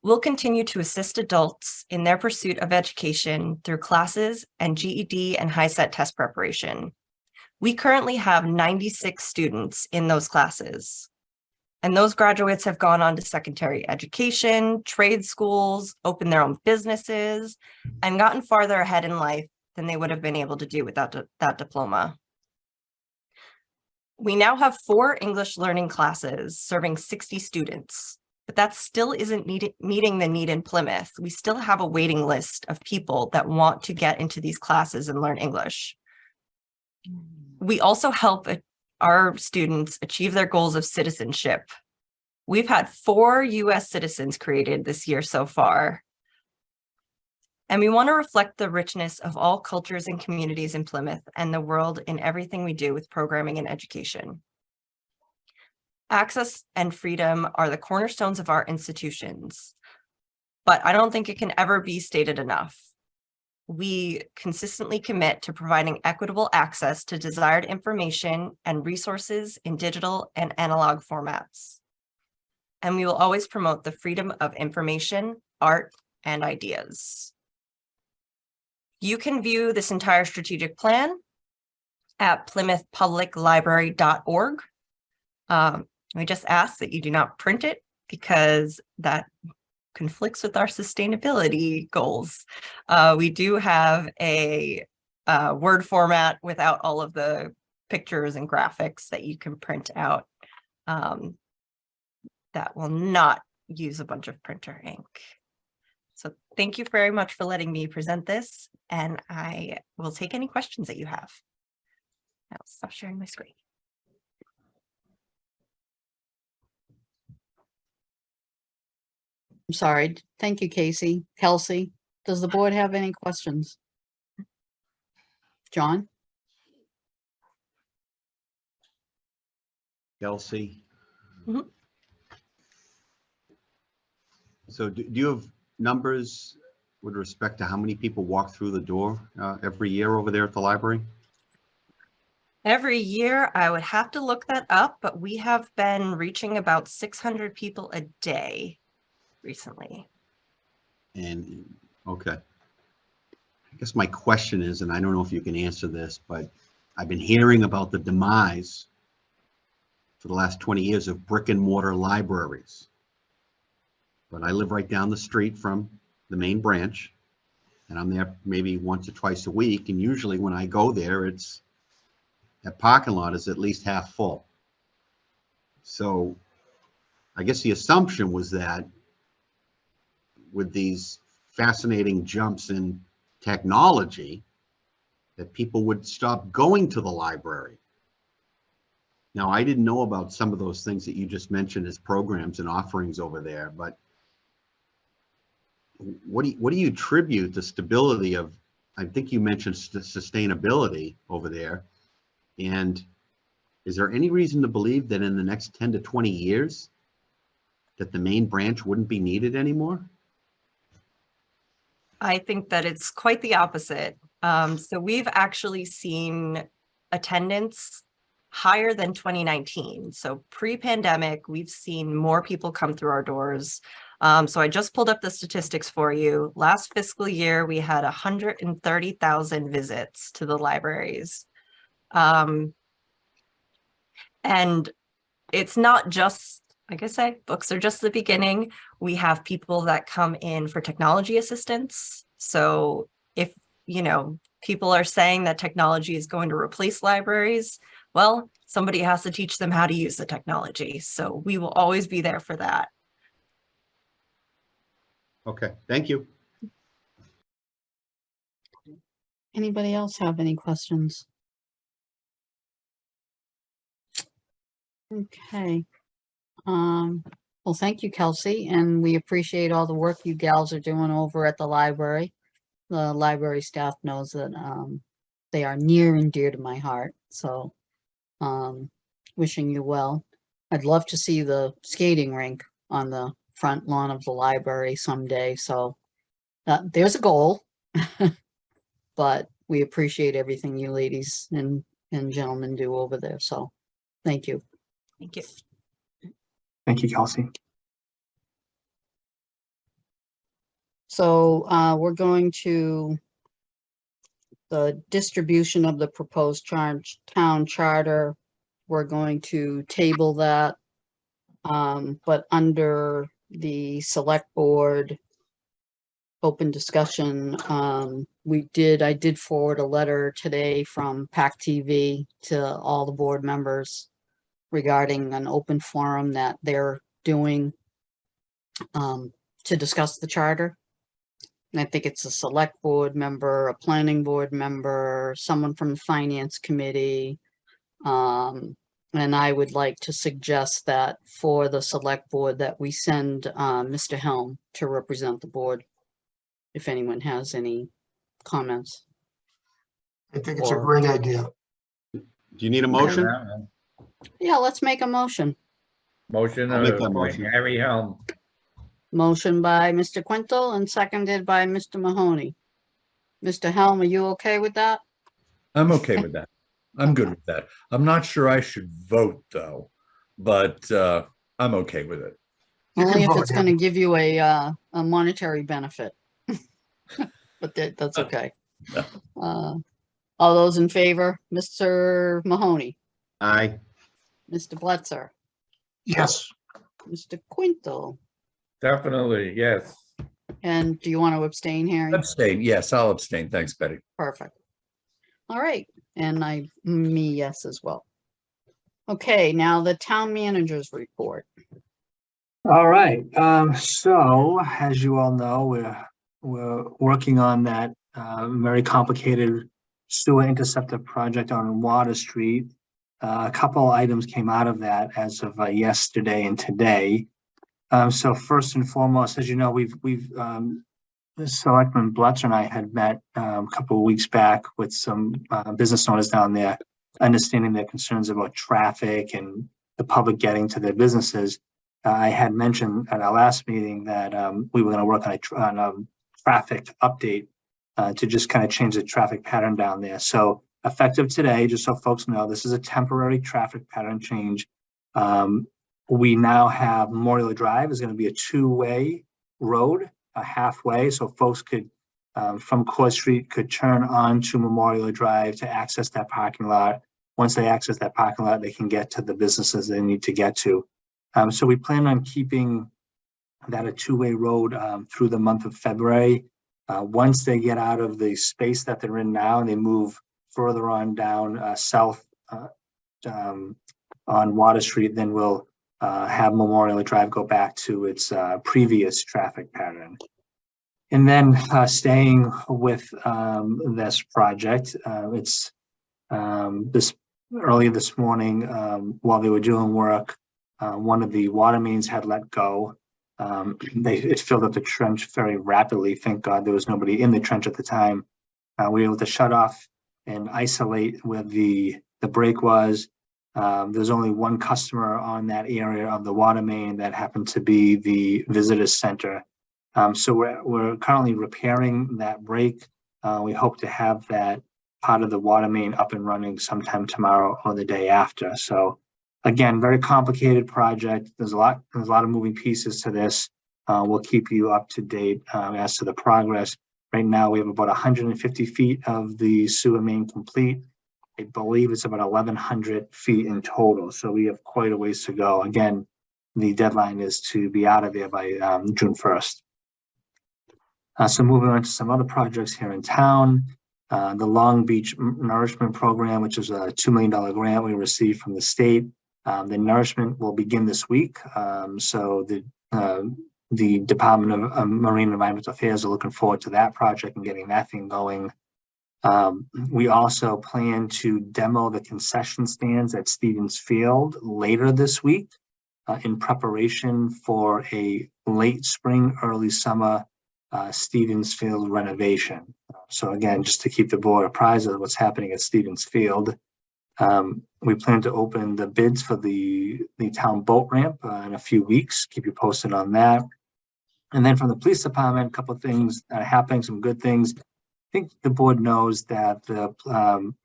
We'll continue to assist adults in their pursuit of education through classes and GED and HiSET test preparation. We currently have 96 students in those classes. And those graduates have gone on to secondary education, trade schools, opened their own businesses, and gotten farther ahead in life than they would have been able to do without that diploma. We now have 4 English learning classes serving 60 students, but that still isn't meeting the need in Plymouth. We still have a waiting list of people that want to get into these classes and learn English. We also help our students achieve their goals of citizenship. We've had 4 US citizens created this year so far. And we want to reflect the richness of all cultures and communities in Plymouth and the world in everything we do with programming and education. Access and freedom are the cornerstones of our institutions, but I don't think it can ever be stated enough. We consistently commit to providing equitable access to desired information and resources in digital and analog formats. and we will always promote the freedom of information, art, and ideas. You can view this entire strategic plan at plymouthpubliclibrary.org. We just ask that you do not print it because that conflicts with our sustainability goals. We do have a Word format without all of the pictures and graphics that you can print out. That will not use a bunch of printer ink. So thank you very much for letting me present this, and I will take any questions that you have. I'll stop sharing my screen. I'm sorry. Thank you, Casey. Kelsey, does the board have any questions? John? Kelsey? Mhm. So do you have numbers with respect to how many people walk through the door every year over there at the library? Every year, I would have to look that up, but we have been reaching about 600 people a day recently. And, okay. I guess my question is, and I don't know if you can answer this, but I've been hearing about the demise for the last 20 years of brick and mortar libraries. But I live right down the street from the main branch, and I'm there maybe once or twice a week. And usually when I go there, that parking lot is at least half full. So I guess the assumption was that with these fascinating jumps in technology, that people would stop going to the library. Now, I didn't know about some of those things that you just mentioned as programs and offerings over there, but what do you attribute the stability of, I think you mentioned sustainability over there. And is there any reason to believe that in the next 10 to 20 years that the main branch wouldn't be needed anymore? I think that it's quite the opposite. So we've actually seen attendance higher than 2019. So pre-pandemic, we've seen more people come through our doors. So I just pulled up the statistics for you. Last fiscal year, we had 130,000 visits to the libraries. And it's not just, like I said, books are just the beginning. We have people that come in for technology assistance. So if, people are saying that technology is going to replace libraries, well, somebody has to teach them how to use the technology. So we will always be there for that. Okay, thank you. Anybody else have any questions? Okay. Well, thank you, Kelsey, and we appreciate all the work you gals are doing over at the library. The library staff knows that they are near and dear to my heart. So wishing you well. I'd love to see the skating rink on the front lawn of the library someday. So there's a goal, but we appreciate everything you ladies and gentlemen do over there. So thank you. Thank you. Thank you, Kelsey. So we're going to the distribution of the proposed town charter. We're going to table that, but under the select board open discussion, I did forward a letter today from PAC TV to all the board members regarding an open forum that they're doing to discuss the charter. And I think it's a select board member, a planning board member, someone from the finance committee. And I would like to suggest that for the select board that we send Mr. Helm to represent the board, if anyone has any comments. I think it's a great idea. Do you need a motion? Yeah, let's make a motion. Motion I'll make to that appoint motion. Harry Helm. Motion by Mr. Quintel and seconded by Mr. Mahoney. Mr. Helm, are you okay with that? I'm okay with that. I'm good with that. I'm not sure I should vote though, but I'm okay with it. You Only can if vote it's him. gonna give you a monetary benefit. But that's okay. All those in favor, Mr. Mahoney, Aye. Mr. Bletzer, Yes, Mr. Quintel, Definitely, yes. and do you want to abstain, Harry? Abstain. Yes, I'll abstain. Thanks, Betty. Perfect. All right, and me, yes, as well. Okay, now the town manager's report. All right, so as you all know, we're working on that very complicated sewer interceptor project on Water Street. A couple items came out of that as of yesterday and today. So first and foremost, as you know, we've Selectman Bletcher and I had met a couple of weeks back with some business owners down there, understanding their concerns about traffic and the public getting to their businesses. I had mentioned at our last meeting that we were going to work on a traffic update to just kind of change the traffic pattern down there. So effective today, just so folks know, this is a temporary traffic pattern change. We now have Memorial Drive is going to be a two-way road, a halfway, so folks could from Court Street could turn on to Memorial Drive to access that parking lot. Once they access that parking lot, they can get to the businesses they need to get to. So we plan on keeping that a two-way road through the month of February. Once they get out of the space that they're in now and they move further on down south on Water Street, then we'll have Memorial Drive go back to its previous traffic pattern. And then staying with this project, it's early this morning while they were doing work, one of the water mains had let go. It filled up the trench very rapidly. Thank God there was nobody in the trench at the time. We were able to shut off and isolate where the break was. There's only one customer on that area of the water main that happened to be the visitor center. So we're currently repairing that break. We hope to have that part of the water main up and running sometime tomorrow or the day after. So again, very complicated project. There's a lot of moving pieces to this. We'll keep you up to date as to the progress. Right now, we have about 150 feet of the sewer main complete. I believe it's about 1,100 feet in total. So we have quite a ways to go. Again, the deadline is to be out of there by June 1st. So moving on to some other projects here in town. The Long Beach Nourishment Program, which is a $2 million grant we received from the state. The nourishment will begin this week. So the Department of Marine and Environmental Affairs are looking forward to that project and getting that thing going. We also plan to demo the concession stands at Stevens Field later this week in preparation for a late spring, early summer Stevens Field renovation. So again, just to keep the board apprised of what's happening at Stevens Field. We plan to open the bids for the town boat ramp in a few weeks. Keep you posted on that. And then from the police department, a couple of things that are happening, some good things. I think the board knows that the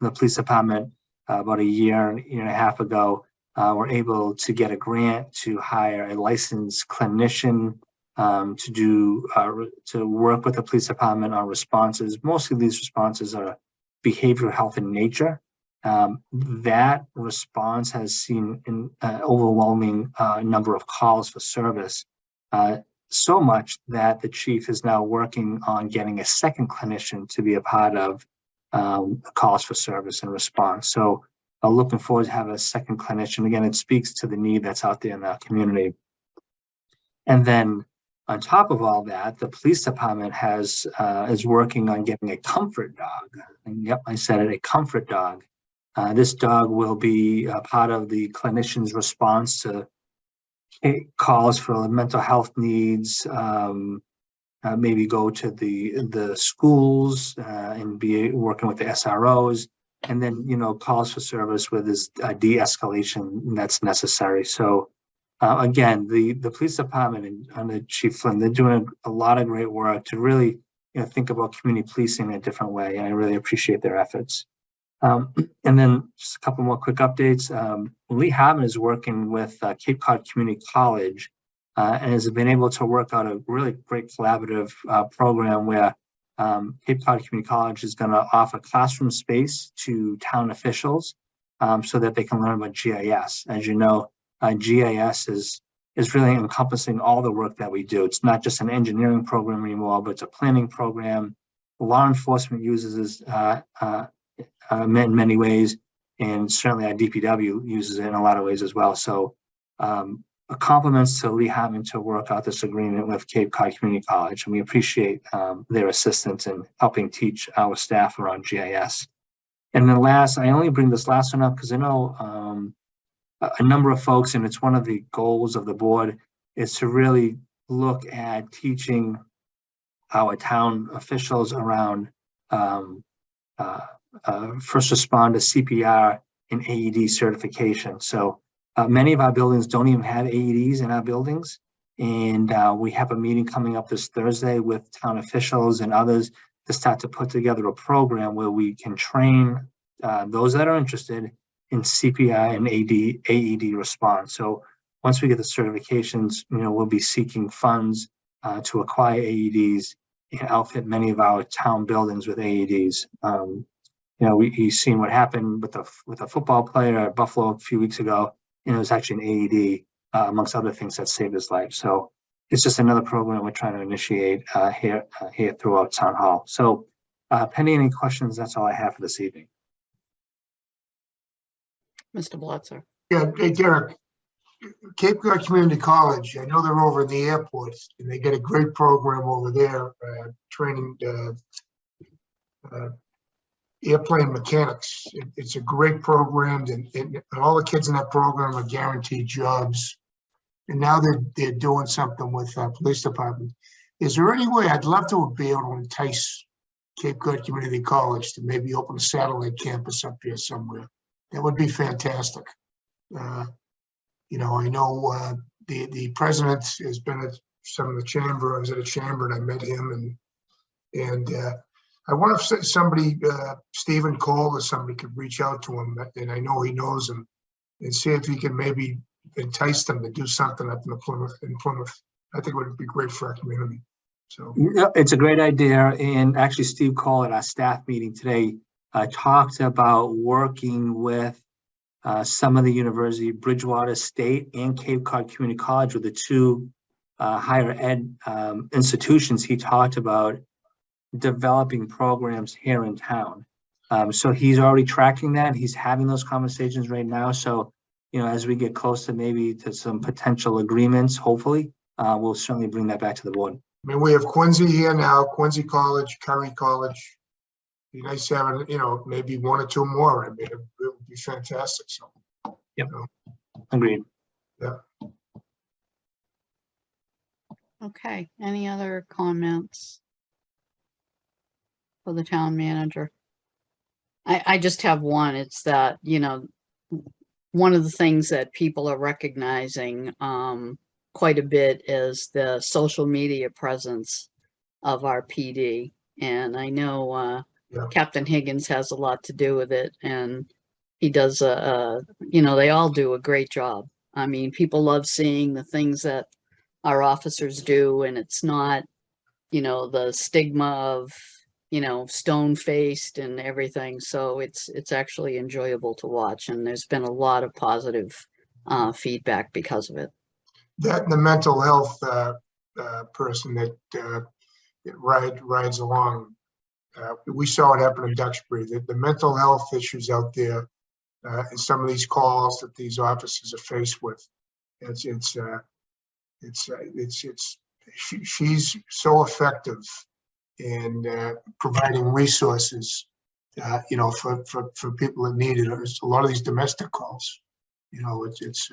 police department about a year and a half ago were able to get a grant to hire a licensed clinician to work with the police department on responses. Most of these responses are behavioral health in nature. That response has seen an overwhelming number of calls for service, so much that the chief is now working on getting a second clinician to be a part of calls for service and response. So looking forward to have a second clinician. Again, it speaks to the need that's out there in our community. And then on top of all that, the police department is working on getting a comfort dog. And yep, I said it, a comfort dog. This dog will be a part of the clinician's response to calls for mental health needs, maybe go to the schools and be working with the SROs, and then, calls for service with this de-escalation that's necessary. So again, the police department and under Chief Flynn, they're doing a lot of great work to really think about community policing in a different way, and I really appreciate their efforts. And then just a couple more quick updates. Lee Hartman is working with Cape Cod Community College and has been able to work out a really great collaborative program where Cape Cod Community College is going to offer classroom space to town officials so that they can learn about GIS. As you know, GIS is really encompassing all the work that we do. It's not just an engineering program anymore, but it's a planning program. Law enforcement uses it in many ways, and certainly our DPW uses it in a lot of ways as well. So compliments to Lee Hartman to work out this agreement with Cape Cod Community College, and we appreciate their assistance in helping teach our staff around GIS. And then last, I only bring this last one up because I know a number of folks, and it's one of the goals of the board, is to really look at teaching our town officials around first responder CPR and AED certification. So many of our buildings don't even have AEDs in our buildings. And we have a meeting coming up this Thursday with town officials and others to start to put together a program where we can train those that are interested in CPR and AED response. So once we get the certifications, we'll be seeking funds to acquire AEDs and outfit many of our town buildings with AEDs. We've seen what happened with a football player at Buffalo a few weeks ago, and it was actually an AED, amongst other things, that saved his life. So it's just another program we're trying to initiate here throughout Town Hall. So pending any questions, that's all I have for this evening. Mr. Blotzer. Yeah, hey, Derek, Cape Cod Community College, I know they're over in the airport, and they get a great program over there, training airplane mechanics. It's a great program, and all the kids in that program are guaranteed jobs. And now they're doing something with police department. Is there any way, I'd love to be able to entice Cape Cod Community College to maybe open a satellite campus up here somewhere? That would be fantastic. I know the president has been at some of the chamber. I was at a chamber and I met him, and I wonder if somebody, Stephen Cole or somebody, could reach out to him, and I know he knows him, and see if he can maybe entice them to do something up in Plymouth. I think it would be great for our community. So yeah, it's a great idea. And actually, Steve Cole at our staff meeting today talked about working with some of the university, Bridgewater State and Cape Cod Community College, with the two higher ed institutions. He talked about developing programs here in town. So he's already tracking that. He's having those conversations right now. So, as we get closer maybe to some potential agreements, hopefully, we'll certainly bring that back to the board. I mean, we have Quincy here now, Quincy College, Curry College. Be nice having, maybe one or two more. I mean, it would be fantastic. So, yep. Agreed. Yeah. Okay, any other comments for the town manager? I just have one. It's that, one of the things that people are recognizing quite a bit is the social media presence of our PD. And I know Captain Higgins has a lot to do with it, and he does they all do a great job. I mean, people love seeing the things that our officers do, and it's not, the stigma of, stone-faced and everything. So it's actually enjoyable to watch, and there's been a lot of positive feedback because of it. That and the mental health person that rides along. We saw it happen in Duxbury. The mental health issues out there, and some of these calls that these officers are faced with. She's so effective in providing resources, for people that need it. It's a lot of these domestic calls. It's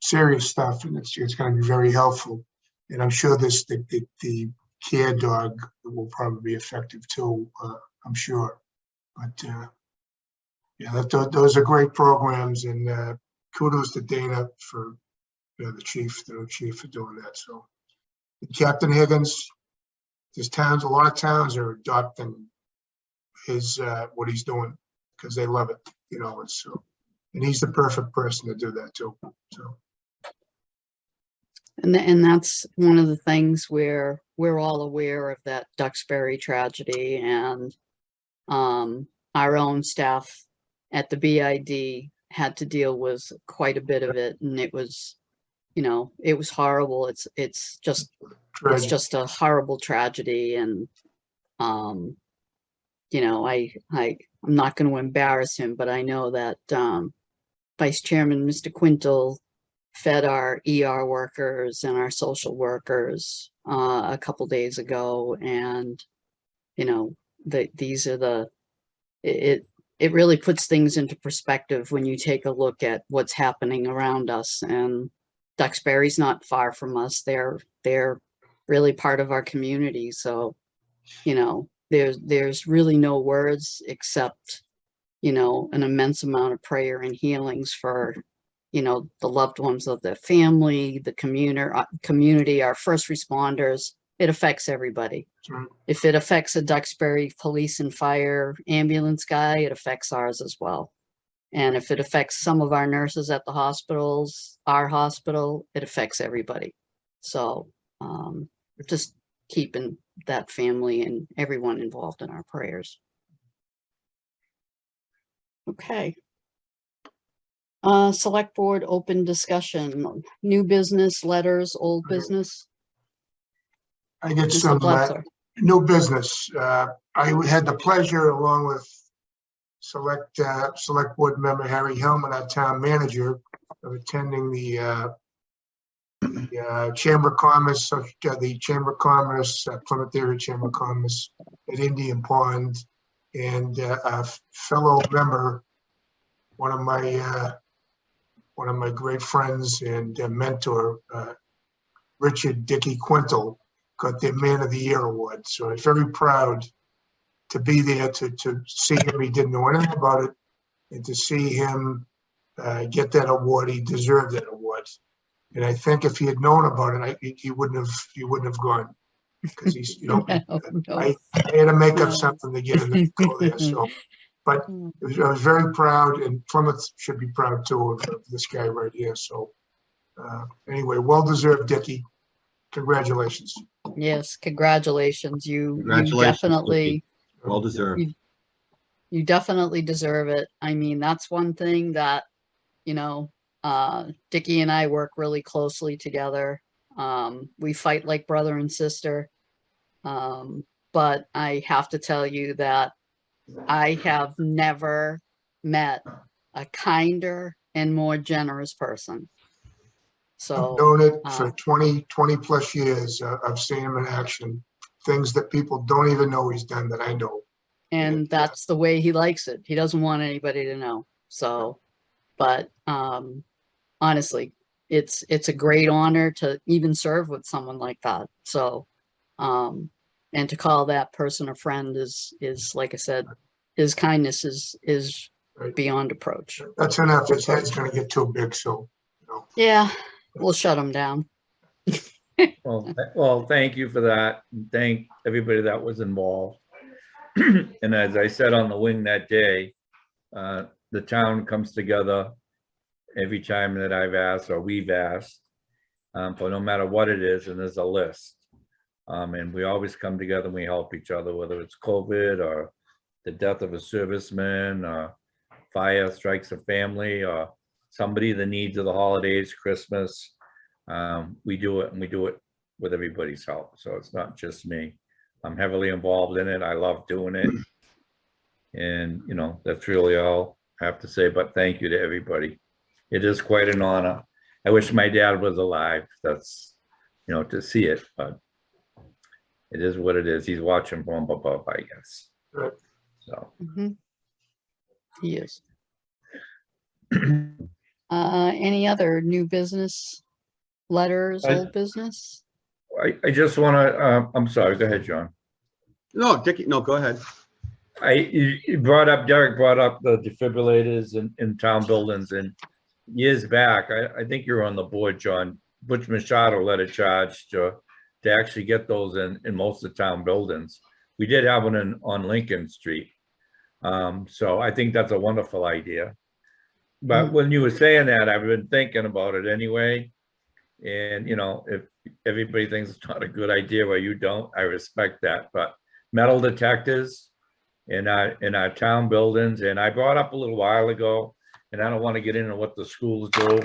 serious stuff, and it's going to be very helpful. And I'm sure the care dog will probably be effective too. I'm sure. But those are great programs, and kudos to Dana for the new chief for doing that. So, Captain Higgins, a lot of towns are adopting his what he's doing because they love it. And he's the perfect person to do that too. So. And that's one of the things where we're all aware of that Duxbury tragedy, and our own staff at the BID had to deal with quite a bit of it, and it was, you know, it was horrible. It's just a horrible tragedy, and you know, I'm not going to embarrass him, but I know that Vice Chairman Mr. Quintal fed our ER workers and our social workers a couple days ago, and you know, these are it really puts things into perspective when you take a look at what's happening around us. And Duxbury's not far from us. They're really part of our community. So, you know, there's really no words except, you know, an immense amount of prayer and healings for, you know, the loved ones of their family, the community, our first responders. It affects everybody. If it affects a Duxbury police and fire ambulance guy, it affects ours as well. And if it affects some of our nurses at the hospitals, our hospital, it affects everybody. So just keeping that family and everyone involved in our prayers. Okay. Select board open discussion, new business, letters, old business. I get Mr. some Bledsoe. new business. I had the pleasure, along with select board member Harry Hellman, our town manager, of attending the Chamber of Commerce, the Chamber of Commerce, Plymouth area Chamber of Commerce at Indian Pond, and a fellow member, one of my great friends and mentor, Richard Dickey Quintal, got their Man of the Year award. So I'm very proud to be there to see him. He didn't know anything about it, and to see him get that award. He deserved that award. And I think if he had known about it, he wouldn't have gone, because he's, you know, I had to make up something to get him to go there. So, but I was very proud, and Plymouth should be proud too of this guy right here. So anyway, well deserved, Dickie. Congratulations. Yes, congratulations. You Congratulations, definitely, Well deserved. you definitely deserve it. I mean, that's one thing that, you know, Dickie and I work really closely together. We fight like brother and sister. But I have to tell you that I have never met a kinder and more generous person. So I've known it for 20 plus years. I've seen him in action, things that people don't even know he's done that I know. And that's the way he likes it. He doesn't want anybody to know. So, but honestly, it's a great honor to even serve with someone like that. So, and to call that person a friend is like I said, his kindness is beyond approach. That's enough. His head's going to get too big. So, you know. Yeah, we'll shut him down. Well, thank you for that. And thank everybody that was involved. And as I said on the wing that day, the town comes together every time that I've asked or we've asked for no matter what it is, and there's a list. And we always come together and we help each other, whether it's COVID or the death of a serviceman, or fire strikes a family, or somebody that needs of the holidays, Christmas. We do it, and we do it with everybody's help. So it's not just me. I'm heavily involved in it. I love doing it. And, you know, that's really all I have to say, but thank you to everybody. It is quite an honor. I wish my dad was alive. That's, you know, to see it, but it is what it is. He's watching from above, I guess. Right. So. He is. Any other new business, letters, old business? I just want to, I'm sorry, go ahead, John. No, Dickie, no, go ahead. You brought up, Derek brought up the defibrillators in town buildings, and years back, I think you were on the board, John, Butch Machado led a charge to actually get those in most of the town buildings. We did have one on Lincoln Street. So I think that's a wonderful idea. But when you were saying that, I've been thinking about it anyway. And, you know, if everybody thinks it's not a good idea or you don't, I respect that, but metal detectors in our town buildings, and I brought up a little while ago, and I don't want to get into what the schools do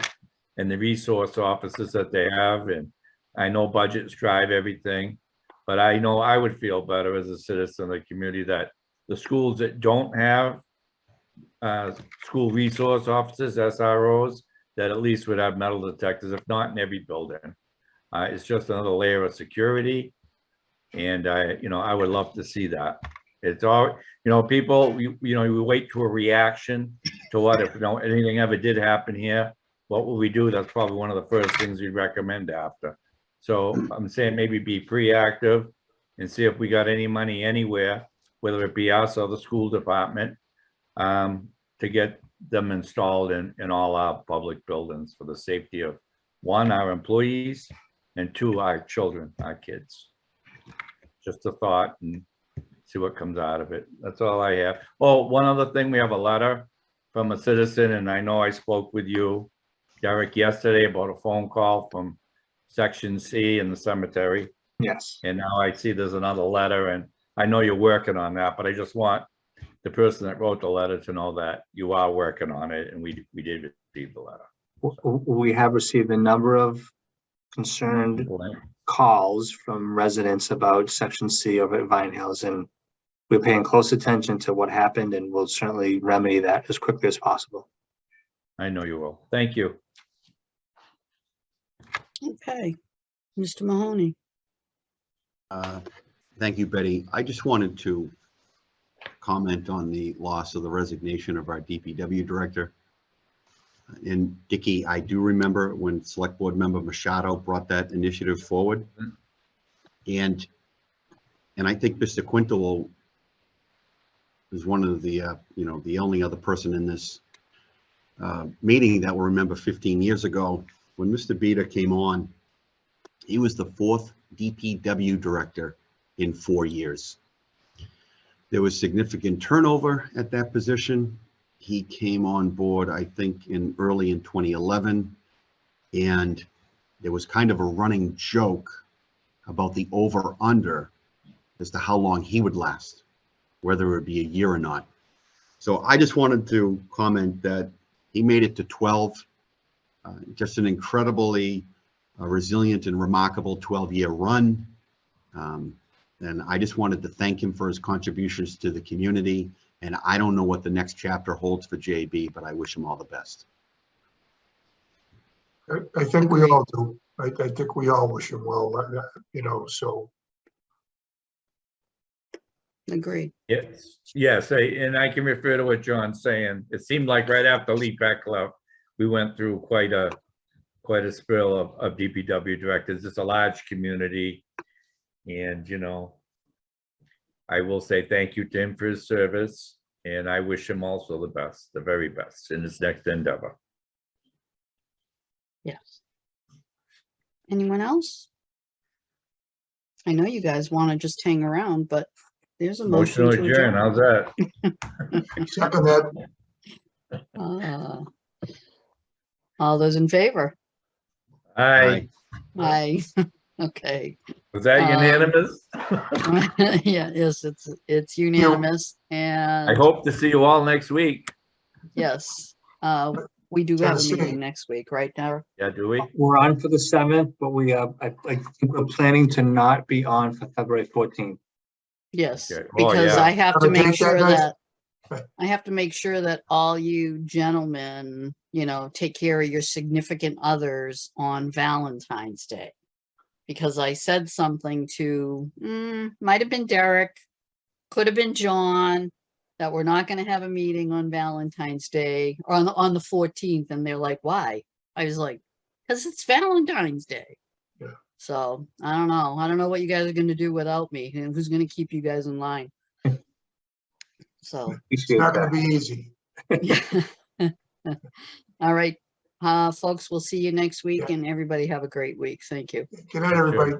and the resource offices that they have, and I know budgets drive everything, but I know I would feel better as a citizen of the community that the schools that don't have school resource officers, SROs, that at least would have metal detectors, if not in every building. It's just another layer of security. And I would love to see that. It's all, people, we wait to a reaction to what if, anything ever did happen here, what will we do? That's probably one of the first things we recommend after. So I'm saying maybe be proactive and see if we got any money anywhere, whether it be us or the school department, to get them installed in all our public buildings for the safety of, one, our employees, and two, our children, our kids. Just a thought, and see what comes out of it. That's all I have. Oh, one other thing, we have a letter from a citizen, and I know I spoke with you, Derek, yesterday about a phone call from Section C in the cemetery. Yes. And now I see there's another letter, and I know you're working on that, but I just want the person that wrote the letter to know that you are working on it, and we did receive the letter. We have received a number of concerned calls from residents about Section C over at Vine Hills, and we're paying close attention to what happened, and we'll certainly remedy that as quickly as possible. I know you will. Thank you. Okay, Mr. Mahoney. Thank you, Betty. I just wanted to comment on the loss of the resignation of our DPW director. And Dickie, I do remember when Select Board Member Machado brought that initiative forward. And I think Mr. Quintal is one of the, the only other person in this meeting that will remember 15 years ago when Mr. Beta came on. He was the 4th DPW director in 4 years. There was significant turnover at that position. He came on board, I think, early in 2011, and there was kind of a running joke about the over/under as to how long he would last, whether it would be a year or not. So I just wanted to comment that he made it to 12, just an incredibly resilient and remarkable 12-year run. And I just wanted to thank him for his contributions to the community. And I don't know what the next chapter holds for JB, but I wish him all the best. I think we all do. I think we all wish him well, so. Agreed. Yes, and I can refer to what John's saying. It seemed like right after Lee Beckler, we went through quite a spill of DPW directors. It's a large community. And, I will say thank you to him for his service, and I wish him also the best, the very best in his next endeavor. Yes. Anyone else? I know you guys want to just hang around, but there's a motion to adjourn. How's that? Second that. All those in favor? Aye. Aye. Okay. Was that unanimous? Yeah, yes, it's unanimous, and I hope to see you all next week. yes, we do have a meeting next week, right, Dara? Yeah, do we? We're on for the 7th, but I think we're planning to not be on for February 14th. Yes, Okay. because yeah. I have to make sure guys. that all you gentlemen, take care of your significant others on Valentine's Day. Because I said something to, might have been Derek, could have been John, that we're not going to have a meeting on Valentine's Day or on the 14th. And they're like, why? I was like, because it's Valentine's Day. Yeah. So I don't know. I don't know what you guys are going to do without me, and who's going to keep you guys in line. So It's not going to be easy. all right. Folks, we'll see you next week, and everybody have a great week. Thank you. Good night, everybody.